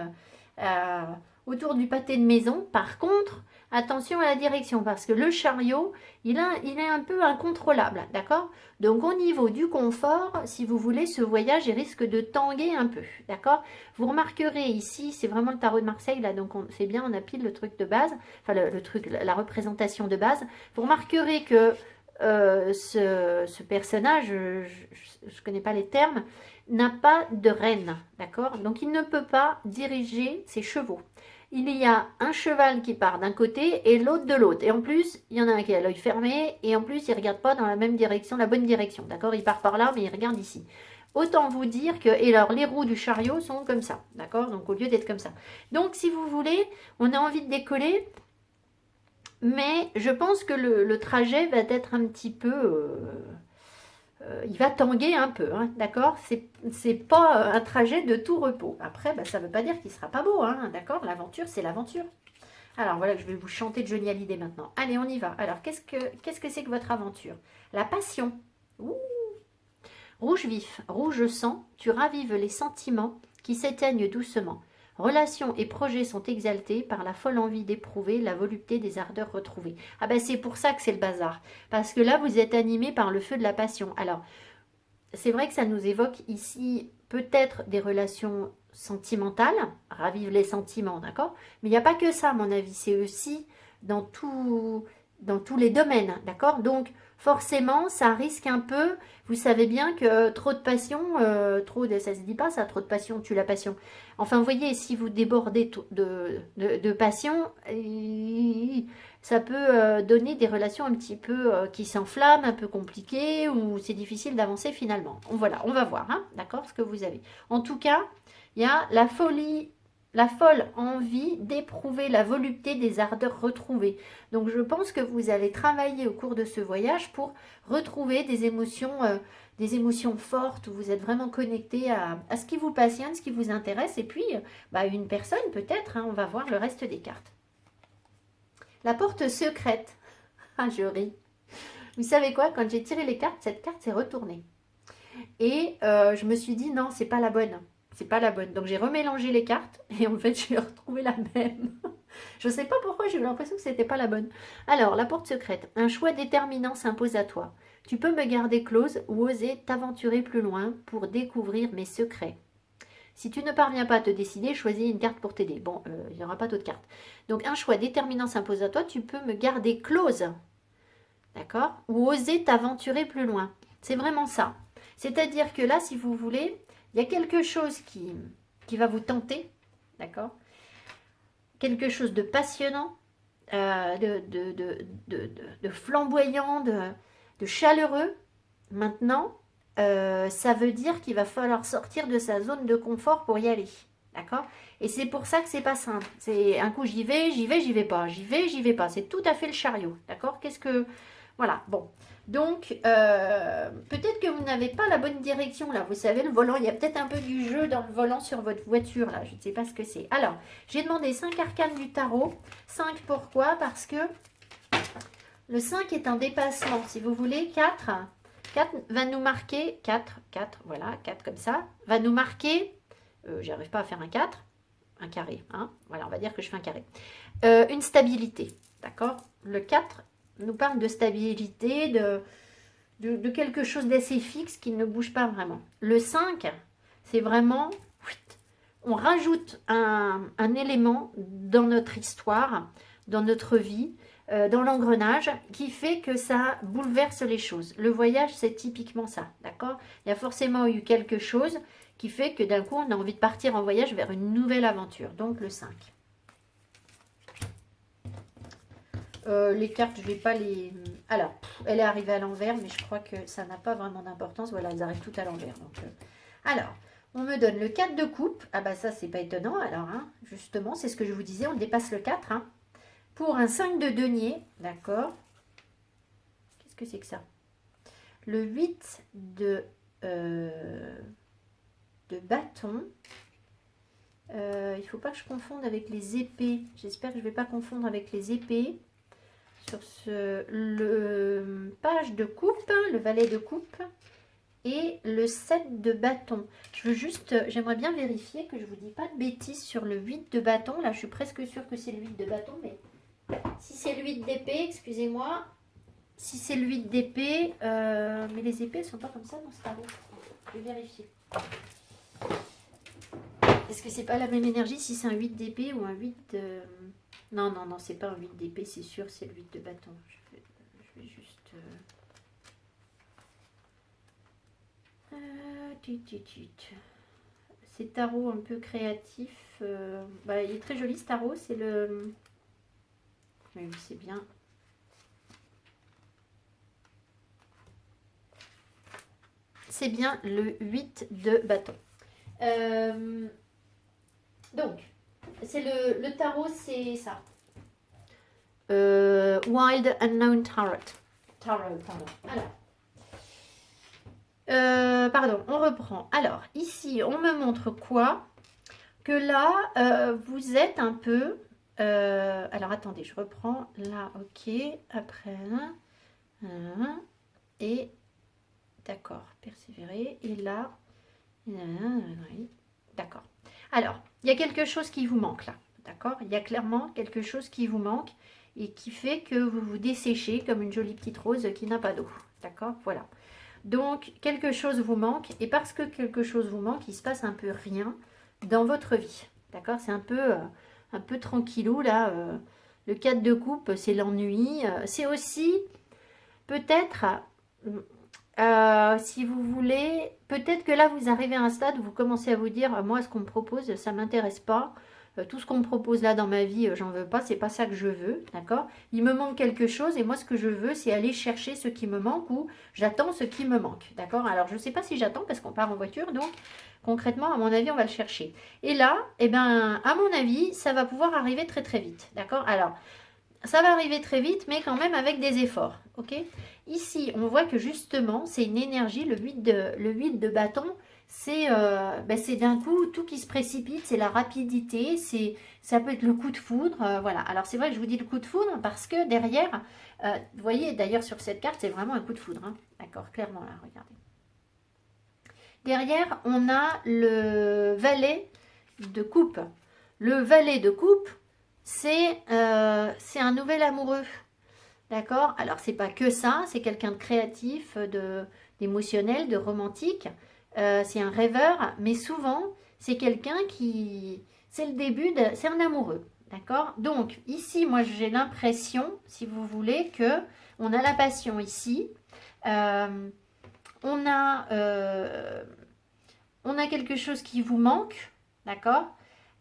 autour du pâté de maison. Par contre, attention à la direction parce que le chariot, il est un peu incontrôlable, d'accord? Donc au niveau du confort, si vous voulez, ce voyage il risque de tanguer un peu, d'accord? Vous remarquerez ici, c'est vraiment le tarot de Marseille, là, donc c'est bien, on a pile le truc de base, enfin le truc, la représentation de base. Vous remarquerez que ce personnage, je ne connais pas les termes, n'a pas de reine, d'accord? Donc il ne peut pas diriger ses chevaux. Il y a un cheval qui part d'un côté et l'autre de l'autre. Et en plus, il y en a un qui a l'œil fermé et en plus, il ne regarde pas dans la même direction, la bonne direction. D'accord? Il part par là, mais il regarde ici. Autant vous dire que, et alors les roues du chariot sont comme ça. D'accord? Donc au lieu d'être comme ça. Donc si vous voulez, on a envie de décoller, mais je pense que le trajet va être un petit peu... il va tanguer un peu, hein, d'accord? C'est pas un trajet de tout repos. Après, ça ne veut pas dire qu'il sera pas beau, hein, d'accord? L'aventure, c'est l'aventure. Alors voilà, je vais vous chanter de Johnny Hallyday maintenant. Allez, on y va. Alors, qu'est-ce que c'est que votre aventure? La passion. Ouh. Rouge vif, rouge sang, tu ravives les sentiments qui s'éteignent doucement. Relations et projets sont exaltés par la folle envie d'éprouver la volupté des ardeurs retrouvées. Ah ben c'est pour ça que c'est le bazar. Parce que là, vous êtes animé par le feu de la passion. Alors, c'est vrai que ça nous évoque ici peut-être des relations sentimentales, ravive les sentiments, d'accord? Mais il n'y a pas que ça, à mon avis, c'est aussi dans dans tous les domaines, d'accord? Donc, forcément, ça risque un peu, vous savez bien que trop de passion, ça se dit pas ça, trop de passion tue la passion. Enfin, vous voyez, si vous débordez de passion, ça peut donner des relations un petit peu qui s'enflamment, un peu compliquées, où c'est difficile d'avancer finalement. Voilà, on va voir, hein, d'accord, ce que vous avez. En tout cas, il y a la folie, la folle envie d'éprouver la volupté des ardeurs retrouvées. Donc je pense que vous allez travailler au cours de ce voyage pour retrouver des émotions fortes, où vous êtes vraiment connecté à ce qui vous passionne, ce qui vous intéresse, et puis une personne peut-être, hein, on va voir le reste des cartes. La porte secrète. Ah, je ris. Vous savez quoi? Quand j'ai tiré les cartes, cette carte s'est retournée. Et je me suis dit, non, c'est pas la bonne. C'est pas la bonne. Donc j'ai remélangé les cartes et en fait, j'ai retrouvé la même. Je ne sais pas pourquoi j'ai eu l'impression que c'était pas la bonne. Alors, la porte secrète. Un choix déterminant s'impose à toi. Tu peux me garder close ou oser t'aventurer plus loin pour découvrir mes secrets. Si tu ne parviens pas à te décider, choisis une carte pour t'aider. Bon, il n'y aura pas d'autres cartes. Donc, un choix déterminant s'impose à toi. Tu peux me garder close. D'accord? Ou oser t'aventurer plus loin. C'est vraiment ça. C'est-à-dire que là, si vous voulez, il y a quelque chose qui va vous tenter. D'accord? Quelque chose de passionnant, de flamboyant, de chaleureux. Maintenant, ça veut dire qu'il va falloir sortir de sa zone de confort pour y aller. D'accord? Et c'est pour ça que c'est pas simple. C'est un coup j'y vais, j'y vais pas. J'y vais pas. C'est tout à fait le chariot. D'accord? Voilà, bon. Donc, peut-être que vous n'avez pas la bonne direction là. Vous savez, le volant, il y a peut-être un peu du jeu dans le volant sur votre voiture là. Je ne sais pas ce que c'est. Alors, j'ai demandé 5 arcanes du tarot. 5 pourquoi? Parce que le 5 est un dépassement. Si vous voulez, 4 va nous marquer, 4, voilà, 4 comme ça, va nous marquer, j'arrive pas à faire un 4, un carré, hein, voilà, on va dire que je fais un carré. Une stabilité, d'accord? Le 4 nous parle de stabilité, de quelque chose d'assez fixe qui ne bouge pas vraiment. Le 5, c'est vraiment, on rajoute un élément dans notre histoire, dans notre vie, dans l'engrenage, qui fait que ça bouleverse les choses. Le voyage, c'est typiquement ça, d'accord? Il y a forcément eu quelque chose qui fait que d'un coup, on a envie de partir en voyage vers une nouvelle aventure. Donc, le 5. Les cartes, je vais pas les... Alors, elle est arrivée à l'envers, mais je crois que ça n'a pas vraiment d'importance. Voilà, elles arrivent toutes à l'envers. Donc, alors, on me donne le 4 de coupe. Ah bah ça, c'est pas étonnant. Alors, hein, justement, c'est ce que je vous disais, on dépasse le 4. Hein. Pour un 5 de denier, d'accord. Qu'est-ce que c'est que ça? Le 8 de bâton. Il ne faut pas que je confonde avec les épées. J'espère que je ne vais pas confondre avec les épées. Sur le page de coupe, le valet de coupe et le 7 de bâton. J'aimerais bien vérifier que je ne vous dis pas de bêtises sur le 8 de bâton. Là, je suis presque sûre que c'est le 8 de bâton, mais si c'est le 8 d'épée, excusez-moi. Si c'est le 8 d'épée, mais les épées, elles ne sont pas comme ça dans ce tarot. Je vais vérifier. Est-ce que c'est pas la même énergie si c'est un 8 d'épée ou un 8 de... Non, c'est pas un 8 d'épée, c'est sûr, c'est le 8 de bâton. Je vais juste... C'est tarot un peu créatif. Il est très joli ce tarot, c'est le... Oui, c'est bien. C'est bien le 8 de bâton. Donc, c'est le tarot, c'est ça. Wild Unknown Tarot. Pardon. Alors, pardon, on reprend. Alors, ici, on me montre quoi? Que là, vous êtes un peu... alors, attendez, je reprends. Là, ok. Après, et... D'accord, persévérer. Et là... Oui, d'accord. Alors, il y a quelque chose qui vous manque là, d'accord? Il y a clairement quelque chose qui vous manque et qui fait que vous vous desséchez comme une jolie petite rose qui n'a pas d'eau, d'accord? Voilà. Donc, quelque chose vous manque et parce que quelque chose vous manque, il se passe un peu rien dans votre vie, d'accord? C'est un peu tranquillou là. Le 4 de coupe, c'est l'ennui. C'est aussi peut-être, si vous voulez, peut-être que là, vous arrivez à un stade où vous commencez à vous dire, moi, ce qu'on me propose, ça ne m'intéresse pas. Tout ce qu'on me propose là dans ma vie, j'en veux pas, c'est pas ça que je veux, d'accord? Il me manque quelque chose et moi, ce que je veux, c'est aller chercher ce qui me manque ou j'attends ce qui me manque, d'accord? Alors, je ne sais pas si j'attends parce qu'on part en voiture, donc concrètement, à mon avis, on va le chercher. Et là, eh ben, à mon avis, ça va pouvoir arriver très très vite, d'accord? Alors, ça va arriver très vite, mais quand même avec des efforts, ok? Ici, on voit que justement, c'est une énergie, le 8 de bâton, c'est d'un coup tout qui se précipite, c'est la rapidité, ça peut être le coup de foudre, voilà. Alors c'est vrai que je vous dis le coup de foudre parce que derrière, vous voyez d'ailleurs sur cette carte, c'est vraiment un coup de foudre, hein, d'accord, clairement là, regardez. Derrière, on a le valet de coupe. Le valet de coupe, c'est un nouvel amoureux. D'accord? Alors, c'est pas que ça, c'est quelqu'un de créatif, d'émotionnel, de romantique. C'est un rêveur, mais souvent, c'est quelqu'un qui. C'est le début, c'est un amoureux. D'accord? Donc, ici, moi, j'ai l'impression, si vous voulez, que on a la passion ici. Euh, on a, euh, on a quelque chose qui vous manque. D'accord?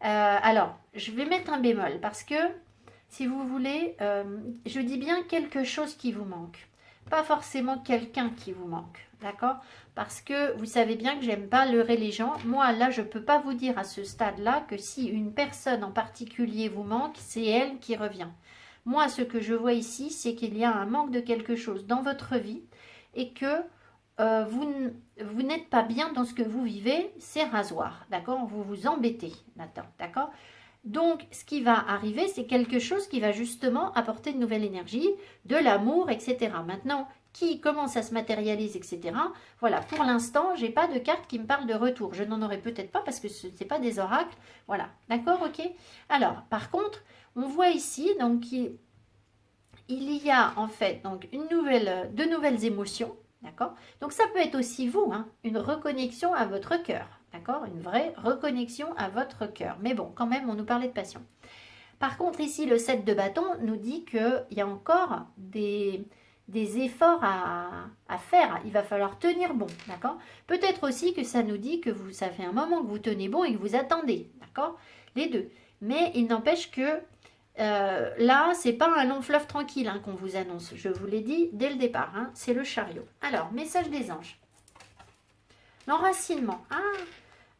Alors, je vais mettre un bémol parce que si vous voulez, je dis bien quelque chose qui vous manque. Pas forcément quelqu'un qui vous manque, d'accord? Parce que vous savez bien que j'aime pas leurrer les gens. Moi, là, je ne peux pas vous dire à ce stade-là que si une personne en particulier vous manque, c'est elle qui revient. Moi, ce que je vois ici, c'est qu'il y a un manque de quelque chose dans votre vie et que vous n'êtes pas bien dans ce que vous vivez, c'est rasoir, d'accord? Vous vous embêtez maintenant, d'accord? Donc, ce qui va arriver, c'est quelque chose qui va justement apporter de nouvelle énergie, de l'amour, etc. Maintenant, qui commence à se matérialiser, etc. Voilà, pour l'instant, j'ai pas de carte qui me parle de retour. Je n'en aurai peut-être pas parce que ce n'est pas des oracles. Voilà, d'accord, ok. Alors, par contre, on voit ici, donc, il y a en fait donc de nouvelles émotions, d'accord. Donc, ça peut être aussi vous, hein, une reconnexion à votre cœur. D'accord? Une vraie reconnexion à votre cœur. Mais bon, quand même, on nous parlait de passion. Par contre, ici, le 7 de bâton nous dit qu'il y a encore des efforts à faire. Il va falloir tenir bon. D'accord? Peut-être aussi que ça nous dit que ça fait un moment que vous tenez bon et que vous attendez. D'accord? Les deux. Mais il n'empêche que là, c'est pas un long fleuve tranquille hein, qu'on vous annonce. Je vous l'ai dit dès le départ. Hein, c'est le chariot. Alors, message des anges. L'enracinement. Ah,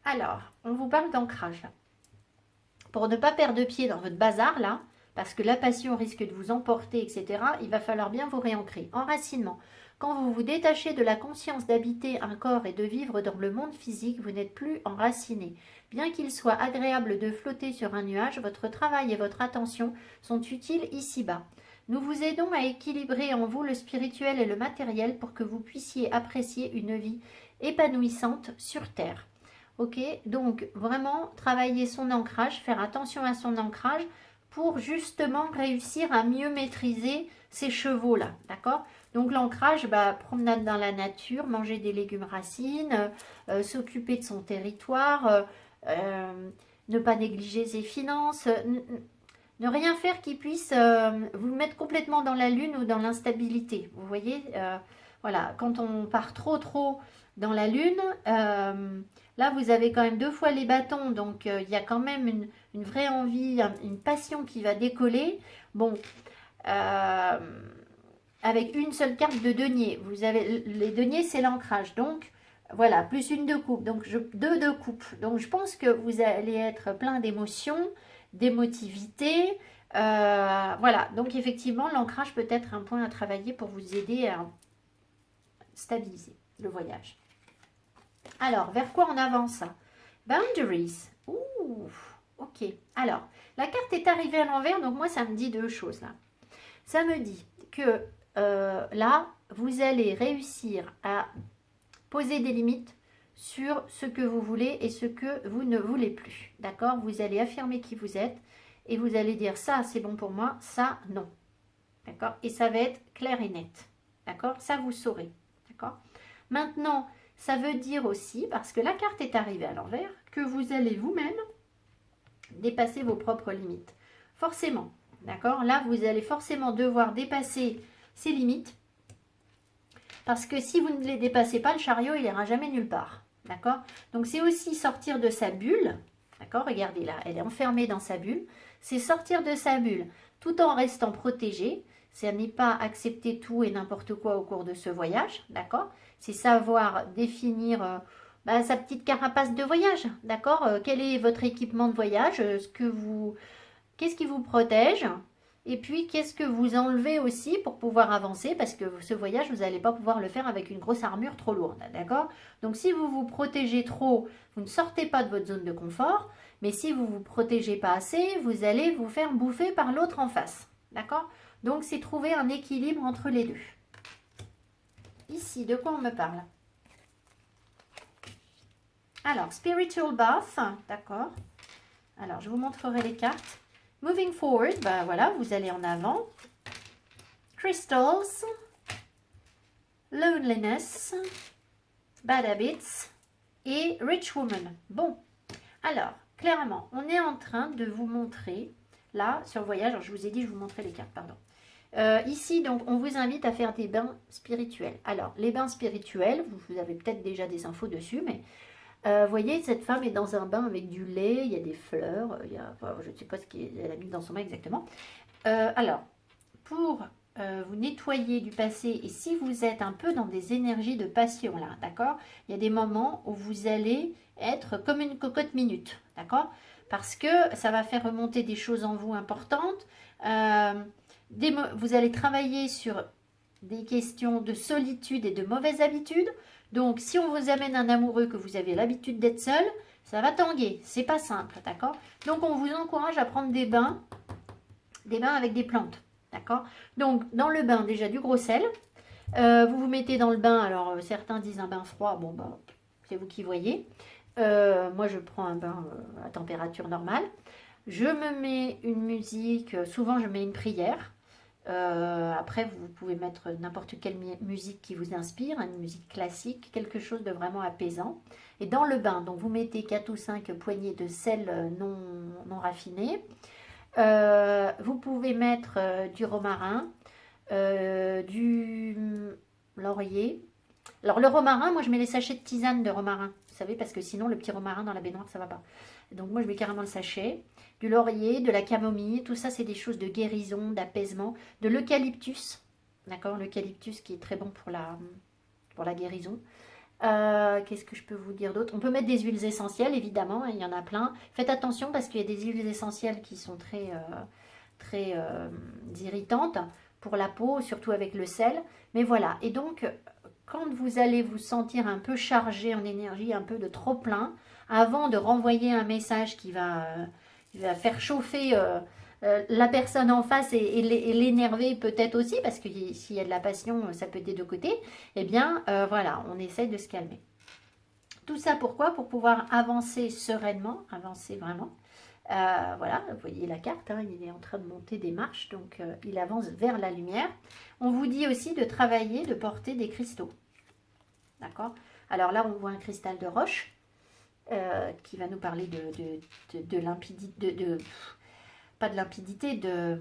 alors, on vous parle d'ancrage là. Pour ne pas perdre pied dans votre bazar là, parce que la passion risque de vous emporter, etc., il va falloir bien vous réancrer. Enracinement. Quand vous vous détachez de la conscience d'habiter un corps et de vivre dans le monde physique, vous n'êtes plus enraciné. Bien qu'il soit agréable de flotter sur un nuage, votre travail et votre attention sont utiles ici-bas. Nous vous aidons à équilibrer en vous le spirituel et le matériel pour que vous puissiez apprécier une vie épanouissante sur Terre. Ok, donc vraiment travailler son ancrage, faire attention à son ancrage pour justement réussir à mieux maîtriser ces chevaux-là, d'accord? Donc l'ancrage, promenade dans la nature, manger des légumes racines, s'occuper de son territoire, ne pas négliger ses finances, ne rien faire qui puisse vous mettre complètement dans la lune ou dans l'instabilité. Vous voyez, voilà, quand on part trop dans la lune, là vous avez quand même 2 fois les bâtons, donc il y a quand même une vraie envie, une passion qui va décoller. Bon, avec une seule carte de denier, vous avez les deniers, c'est l'ancrage, donc voilà, plus une de coupe, donc 2 de coupe. Donc je pense que vous allez être plein d'émotions, d'émotivité. Voilà, donc effectivement, l'ancrage peut être un point à travailler pour vous aider à stabiliser le voyage. Alors, vers quoi on avance? Boundaries. Ouh, ok. Alors, la carte est arrivée à l'envers, donc moi, ça me dit 2 choses là. Ça me dit que là, vous allez réussir à poser des limites sur ce que vous voulez et ce que vous ne voulez plus. D'accord? Vous allez affirmer qui vous êtes et vous allez dire ça c'est bon pour moi, ça non. D'accord? Et ça va être clair et net. D'accord? Ça vous saurez. D'accord? Maintenant, ça veut dire aussi, parce que la carte est arrivée à l'envers, que vous allez vous-même dépasser vos propres limites. Forcément. D'accord? Là, vous allez forcément devoir dépasser ces limites. Parce que si vous ne les dépassez pas, le chariot, il n'ira jamais nulle part. D'accord? Donc, c'est aussi sortir de sa bulle. D'accord? Regardez là, elle est enfermée dans sa bulle. C'est sortir de sa bulle tout en restant protégée. Ce n'est pas accepter tout et n'importe quoi au cours de ce voyage. D'accord? C'est savoir définir sa petite carapace de voyage. D'accord? Quel est votre équipement de voyage? Qu'est-ce qui vous protège? Et puis, qu'est-ce que vous enlevez aussi pour pouvoir avancer? Parce que ce voyage, vous n'allez pas pouvoir le faire avec une grosse armure trop lourde. D'accord? Donc, si vous vous protégez trop, vous ne sortez pas de votre zone de confort. Mais si vous ne vous protégez pas assez, vous allez vous faire bouffer par l'autre en face. D'accord? Donc, c'est trouver un équilibre entre les deux. Ici, de quoi on me parle? Alors, Spiritual Bath. D'accord? Alors, je vous montrerai les cartes. Moving forward, voilà, vous allez en avant. Crystals, Loneliness, Bad Habits et Rich Woman. Bon, alors, clairement, on est en train de vous montrer, là, sur le voyage, alors je vous ai dit, je vous montrais les cartes, pardon. Ici, donc, on vous invite à faire des bains spirituels. Alors, les bains spirituels, vous avez peut-être déjà des infos dessus, mais vous voyez, cette femme est dans un bain avec du lait, il y a des fleurs, je ne sais pas ce qu'elle a mis dans son bain exactement. Alors, pour vous nettoyer du passé, et si vous êtes un peu dans des énergies de passion, là, d'accord? Il y a des moments où vous allez être comme une cocotte minute, d'accord? Parce que ça va faire remonter des choses en vous importantes. Vous allez travailler sur des questions de solitude et de mauvaises habitudes. Donc, si on vous amène un amoureux que vous avez l'habitude d'être seul, ça va tanguer. C'est pas simple, d'accord? Donc, on vous encourage à prendre des bains avec des plantes, d'accord? Donc, dans le bain, déjà du gros sel. Vous vous mettez dans le bain. Alors, certains disent un bain froid. Bon, c'est vous qui voyez. Moi, je prends un bain à température normale. Je me mets une musique. Souvent, je mets une prière. Après, vous pouvez mettre n'importe quelle musique qui vous inspire, une musique classique, quelque chose de vraiment apaisant. Et dans le bain, donc vous mettez 4 ou 5 poignées de sel non raffiné. Vous pouvez mettre du romarin, du laurier. Alors le romarin, moi je mets les sachets de tisane de romarin, vous savez, parce que sinon le petit romarin dans la baignoire, ça va pas. Donc moi je mets carrément le sachet. Du laurier, de la camomille, tout ça c'est des choses de guérison, d'apaisement. De l'eucalyptus, d'accord? L'eucalyptus qui est très bon pour la guérison. Qu'est-ce que je peux vous dire d'autre? On peut mettre des huiles essentielles, évidemment, il y en a plein. Faites attention parce qu'il y a des huiles essentielles qui sont très irritantes pour la peau, surtout avec le sel. Mais voilà, et donc quand vous allez vous sentir un peu chargé en énergie, un peu de trop plein, avant de renvoyer un message qui va faire chauffer la personne en face et l'énerver peut-être aussi, parce que s'il y a de la passion, ça peut être des deux côtés, eh bien voilà, on essaie de se calmer. Tout ça pourquoi? Pour pouvoir avancer sereinement, avancer vraiment. Voilà, vous voyez la carte, hein, il est en train de monter des marches, donc il avance vers la lumière. On vous dit aussi de travailler, de porter des cristaux. D'accord? Alors là, on voit un cristal de roche qui va nous parler de limpidité, pas de limpidité, de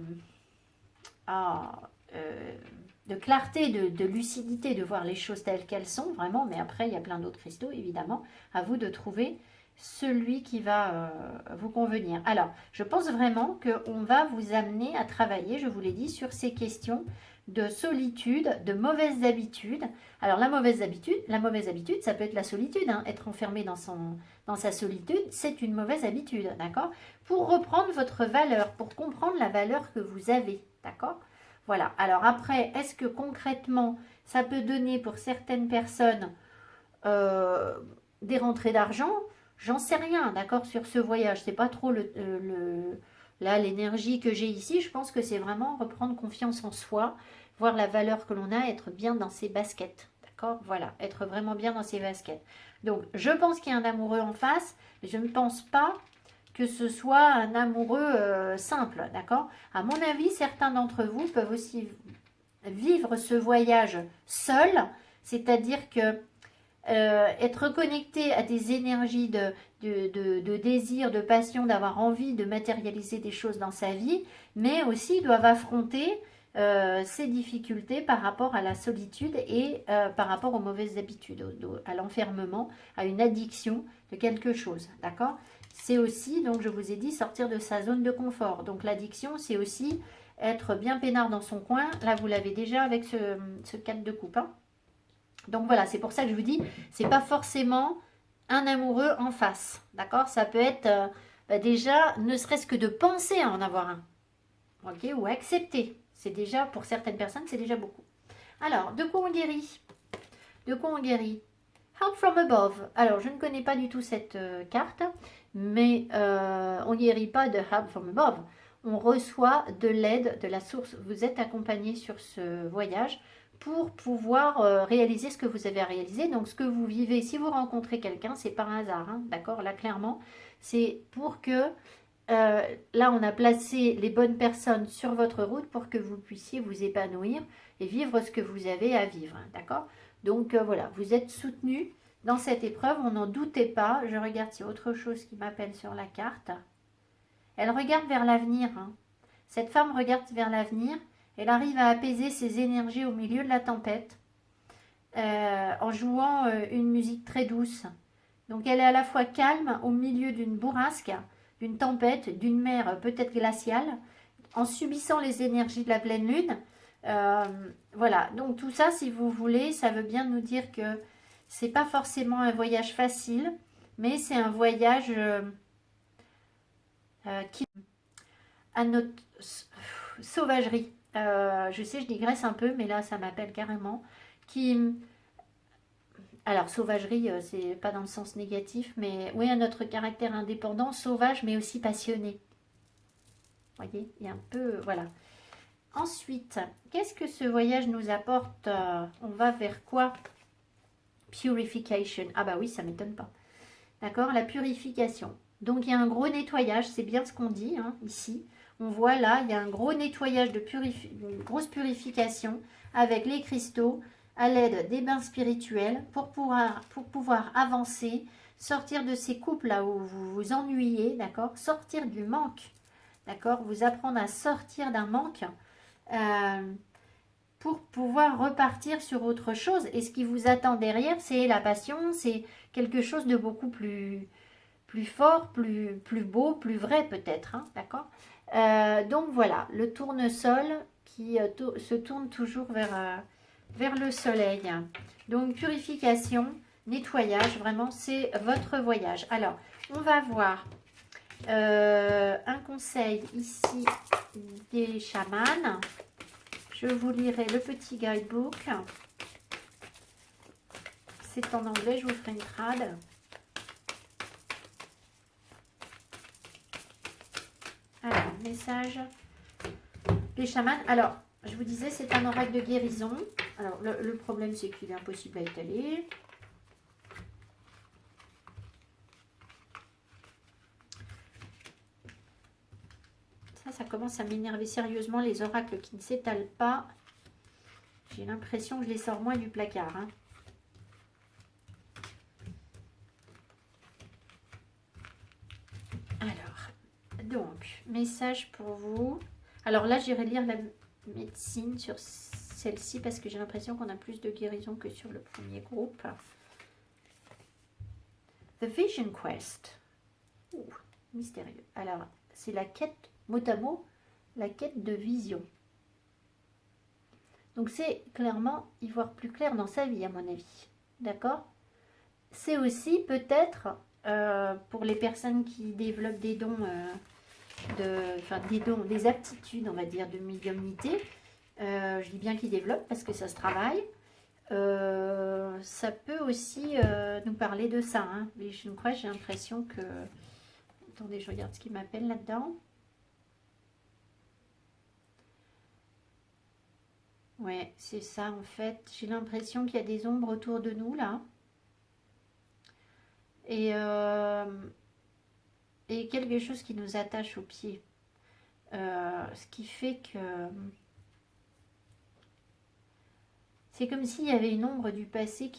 clarté, de lucidité, de voir les choses telles qu'elles sont, vraiment. Mais après, il y a plein d'autres cristaux, évidemment. À vous de trouver celui qui va vous convenir. Alors, je pense vraiment qu'on va vous amener à travailler, je vous l'ai dit, sur ces questions de solitude, de mauvaises habitudes. Alors, la mauvaise habitude, ça peut être la solitude, hein. Être enfermé dans sa solitude, c'est une mauvaise habitude, d'accord? Pour reprendre votre valeur, pour comprendre la valeur que vous avez, d'accord? Voilà. Alors après, est-ce que concrètement, ça peut donner pour certaines personnes des rentrées d'argent? J'en sais rien, d'accord, sur ce voyage. C'est pas trop là l'énergie que j'ai ici. Je pense que c'est vraiment reprendre confiance en soi, voir la valeur que l'on a, être bien dans ses baskets, D'accord? Voilà, être vraiment bien dans ses baskets. Donc, je pense qu'il y a un amoureux en face, mais je ne pense pas que ce soit un amoureux simple, d'accord? À mon avis, certains d'entre vous peuvent aussi vivre ce voyage seul, c'est-à-dire que être connecté à des énergies de désir, de passion, d'avoir envie de matérialiser des choses dans sa vie, mais aussi doivent affronter ces difficultés par rapport à la solitude et par rapport aux mauvaises habitudes, à l'enfermement, à une addiction de quelque chose, d'accord? C'est aussi, donc je vous ai dit, sortir de sa zone de confort. Donc l'addiction, c'est aussi être bien peinard dans son coin. Là, vous l'avez déjà avec ce 4 de coupe, hein. Donc voilà, c'est pour ça que je vous dis, c'est pas forcément un amoureux en face, d'accord? Ça peut être déjà, ne serait-ce que de penser à en avoir un, ok? Ou accepter. C'est déjà, pour certaines personnes, c'est déjà beaucoup. Alors, de quoi on guérit? De quoi on guérit? Help from above. Alors, je ne connais pas du tout cette carte, mais on ne guérit pas de help from above. On reçoit de l'aide de la source. Vous êtes accompagné sur ce voyage pour pouvoir réaliser ce que vous avez à réaliser. Donc, ce que vous vivez, si vous rencontrez quelqu'un, c'est par hasard, hein, d'accord? Là, clairement, c'est pour que là, on a placé les bonnes personnes sur votre route pour que vous puissiez vous épanouir et vivre ce que vous avez à vivre, hein, d'accord? Donc voilà, vous êtes soutenu dans cette épreuve, on n'en doutait pas. Je regarde s'il y a autre chose qui m'appelle sur la carte. Elle regarde vers l'avenir, hein. Cette femme regarde vers l'avenir. Elle arrive à apaiser ses énergies au milieu de la tempête en jouant une musique très douce. Donc elle est à la fois calme au milieu d'une bourrasque, d'une tempête, d'une mer peut-être glaciale, en subissant les énergies de la pleine lune. Voilà, donc tout ça, si vous voulez, ça veut bien nous dire que c'est pas forcément un voyage facile, mais c'est un voyage qui à notre sauvagerie. Je sais, je digresse un peu, mais là, ça m'appelle carrément. Qui, alors, sauvagerie, c'est pas dans le sens négatif, mais oui, à notre caractère indépendant, sauvage, mais aussi passionné. Vous voyez, il y a un peu, voilà. Ensuite, qu'est-ce que ce voyage nous apporte? On va vers quoi? Purification. Ah bah oui, ça ne m'étonne pas. D'accord, la purification. Donc il y a un gros nettoyage, c'est bien ce qu'on dit hein, ici. On voit là, il y a un gros nettoyage, une grosse purification avec les cristaux à l'aide des bains spirituels pour pouvoir avancer, sortir de ces couples là où vous vous ennuyez, d'accord, sortir du manque, d'accord, vous apprendre à sortir d'un manque pour pouvoir repartir sur autre chose. Et ce qui vous attend derrière, c'est la passion, c'est quelque chose de beaucoup plus fort, plus beau, plus vrai peut-être, hein, d'accord. Donc voilà, le tournesol qui se tourne toujours vers le soleil. Donc purification, nettoyage, vraiment c'est votre voyage. Alors, on va voir un conseil ici des chamans. Je vous lirai le petit guidebook. C'est en anglais, je vous ferai une trad. Alors, message des chamans. Alors, je vous disais, c'est un oracle de guérison. Alors, le problème, c'est qu'il est impossible à étaler. Ça commence à m'énerver sérieusement, les oracles qui ne s'étalent pas. J'ai l'impression que je les sors moins du placard, hein. Alors, donc, message pour vous. Alors là, j'irai lire la médecine sur celle-ci parce que j'ai l'impression qu'on a plus de guérison que sur le premier groupe. The Vision Quest. Ouh, mystérieux. Alors, c'est la quête, mot à mot, la quête de vision. Donc c'est clairement y voir plus clair dans sa vie, à mon avis. D'accord? C'est aussi peut-être pour les personnes qui développent des dons, des aptitudes, on va dire, de médiumnité. Je dis bien qu'ils développent parce que ça se travaille. Ça peut aussi nous parler de ça, hein. Mais je crois, j'ai l'impression que... Attendez, je regarde ce qui m'appelle là-dedans. Ouais, c'est ça en fait. J'ai l'impression qu'il y a des ombres autour de nous là. Et, et quelque chose qui nous attache aux pieds. Ce qui fait que c'est comme s'il y avait une ombre du passé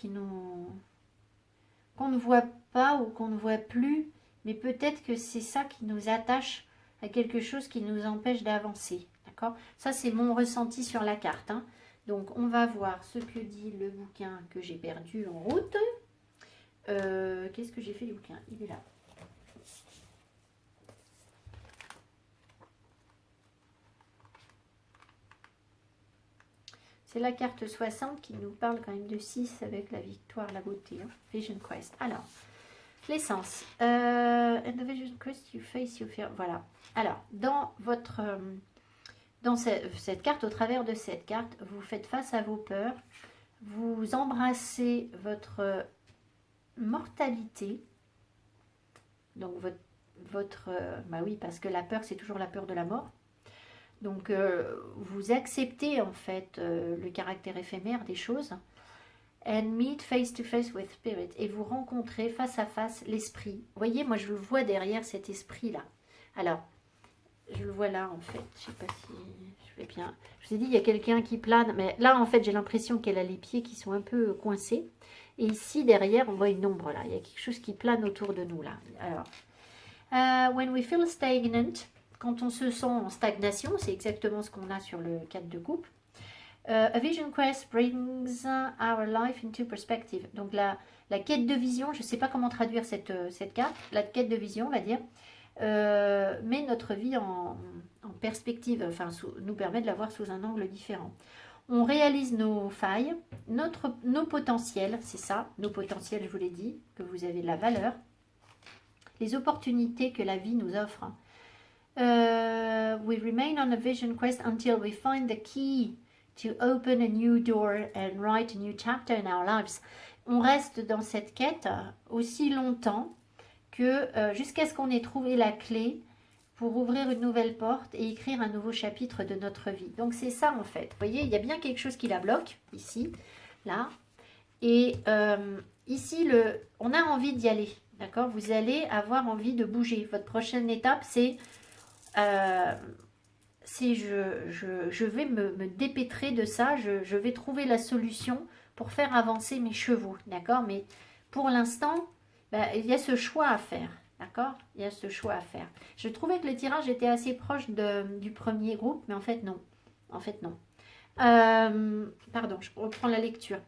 qu'on ne voit pas ou qu'on ne voit plus, mais peut-être que c'est ça qui nous attache à quelque chose qui nous empêche d'avancer. D'accord? Ça, c'est mon ressenti sur la carte. Hein. Donc, on va voir ce que dit le bouquin que j'ai perdu en route. Qu'est-ce que j'ai fait du bouquin? Il est là. C'est la carte 60 qui nous parle quand même de 6 avec la victoire, la beauté. Hein. Vision Quest. Alors, l'essence. And the Vision Quest, you face your fear. Voilà. Alors, dans votre... dans cette carte, au travers de cette carte, vous faites face à vos peurs. Vous embrassez votre mortalité. Donc, bah oui, parce que la peur, c'est toujours la peur de la mort. Donc, vous acceptez en fait le caractère éphémère des choses. And meet face to face with spirit. Et vous rencontrez face à face l'esprit. Vous voyez, moi je le vois derrière cet esprit-là. Alors, je le vois là en fait. Je sais pas si je vais bien. Je vous ai dit, il y a quelqu'un qui plane. Mais là en fait, j'ai l'impression qu'elle a les pieds qui sont un peu coincés. Et ici, derrière, on voit une ombre là. Il y a quelque chose qui plane autour de nous là. Alors, when we feel stagnant, quand on se sent en stagnation, c'est exactement ce qu'on a sur le 4 de coupe. A vision quest brings our life into perspective. Donc la quête de vision, je ne sais pas comment traduire cette carte, la quête de vision, on va dire, met notre vie en perspective, enfin nous permet de la voir sous un angle différent. On réalise nos failles, nos potentiels, c'est ça, nos potentiels, je vous l'ai dit, que vous avez de la valeur, les opportunités que la vie nous offre. We remain on a vision quest until we find the key to open a new door and write a new chapter in our lives. On reste dans cette quête aussi longtemps que jusqu'à ce qu'on ait trouvé la clé pour ouvrir une nouvelle porte et écrire un nouveau chapitre de notre vie. Donc c'est ça en fait. Vous voyez, il y a bien quelque chose qui la bloque, ici, là. Et ici, on a envie d'y aller, d'accord? Vous allez avoir envie de bouger. Votre prochaine étape, c'est... je vais me dépêtrer de ça, je vais trouver la solution pour faire avancer mes chevaux, d'accord? Mais pour l'instant, il y a ce choix à faire, d'accord? Il y a ce choix à faire. Je trouvais que le tirage était assez proche du premier groupe, mais en fait non. En fait non. Pardon, je reprends la lecture.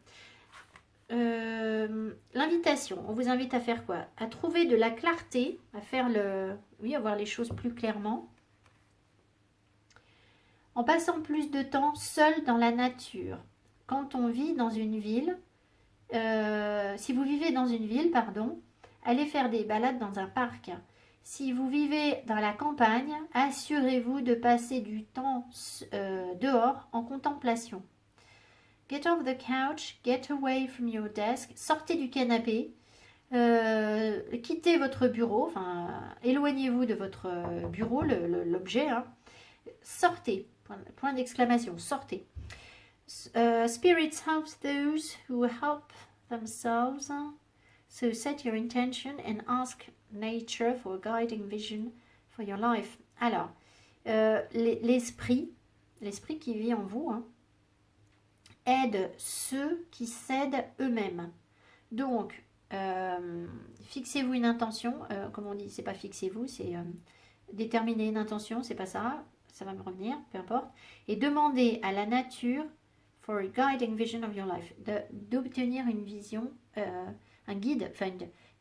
L'invitation, on vous invite à faire quoi? À trouver de la clarté, à faire à voir les choses plus clairement. En passant plus de temps seul dans la nature. Quand on vit dans une ville, si vous vivez dans une ville, pardon, allez faire des balades dans un parc. Si vous vivez dans la campagne, assurez-vous de passer du temps dehors en contemplation. Get off the couch, get away from your desk, sortez du canapé, quittez votre bureau, enfin, éloignez-vous de votre bureau, l'objet, hein. Sortez. Point d'exclamation, sortez. Spirits help those who help themselves. So set your intention and ask nature for a guiding vision for your life. Alors, l'esprit qui vit en vous, hein, aide ceux qui s'aident eux-mêmes. Donc, fixez-vous une intention. Comme on dit, c'est pas fixez-vous, c'est déterminer une intention, c'est pas ça. Ça va me revenir, peu importe, et demandez à la nature for a guiding vision of your life, d'obtenir une vision, un guide, enfin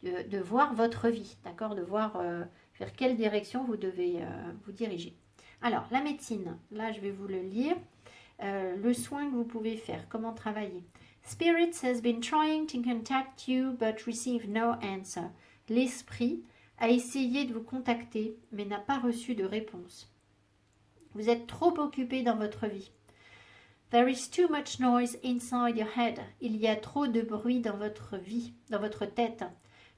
de voir votre vie, d'accord, de voir vers quelle direction vous devez vous diriger. Alors, la médecine, là je vais vous le lire, le soin que vous pouvez faire, comment travailler. Spirits has been trying to contact you but received no answer. L'esprit a essayé de vous contacter mais n'a pas reçu de réponse. Vous êtes trop occupé dans votre vie. There is too much noise inside your head. Il y a trop de bruit dans votre vie, dans votre tête.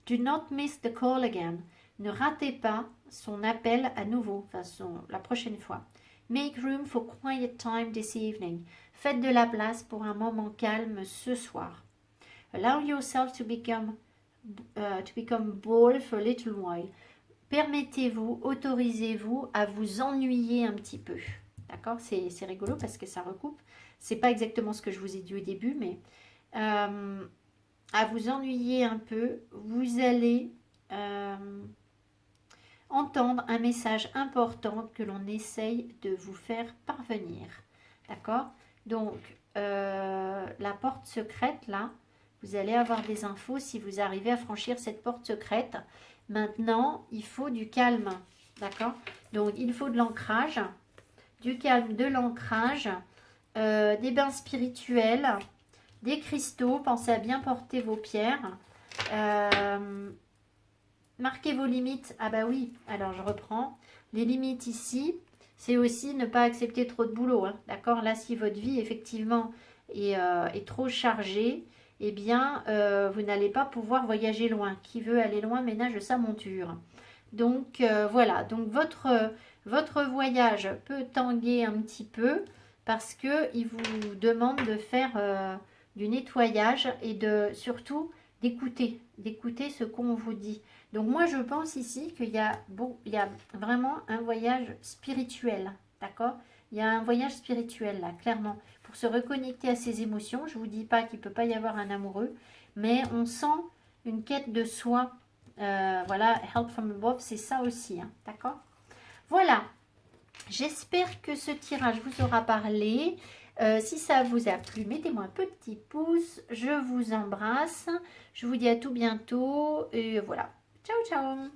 Do not miss the call again. Ne ratez pas son appel à nouveau, enfin la prochaine fois. Make room for quiet time this evening. Faites de la place pour un moment calme ce soir. Allow yourself to become bored for a little while. Permettez-vous, autorisez-vous à vous ennuyer un petit peu. D'accord? C'est rigolo parce que ça recoupe. C'est pas exactement ce que je vous ai dit au début, mais à vous ennuyer un peu, vous allez entendre un message important que l'on essaye de vous faire parvenir. D'accord? Donc, la porte secrète, là, vous allez avoir des infos si vous arrivez à franchir cette porte secrète. Maintenant, il faut du calme. D'accord? Donc, il faut de l'ancrage, du calme, de l'ancrage, des bains spirituels, des cristaux. Pensez à bien porter vos pierres. Marquez vos limites. Ah bah oui, alors je reprends. Les limites ici, c'est aussi ne pas accepter trop de boulot. Hein, d'accord? Là, si votre vie, effectivement, est trop chargée, eh bien, vous n'allez pas pouvoir voyager loin. Qui veut aller loin ménage sa monture. Donc, voilà. Donc, votre voyage peut tanguer un petit peu parce qu'il vous demande de faire du nettoyage et surtout d'écouter ce qu'on vous dit. Donc moi je pense ici qu'il y a vraiment un voyage spirituel, d'accord? Il y a un voyage spirituel là, clairement, pour se reconnecter à ses émotions. Je ne vous dis pas qu'il ne peut pas y avoir un amoureux, mais on sent une quête de soi. Voilà, help from above, c'est ça aussi, hein, d'accord? Voilà, j'espère que ce tirage vous aura parlé. Si ça vous a plu, mettez-moi un petit pouce. Je vous embrasse. Je vous dis à tout bientôt. Et voilà. Ciao, ciao.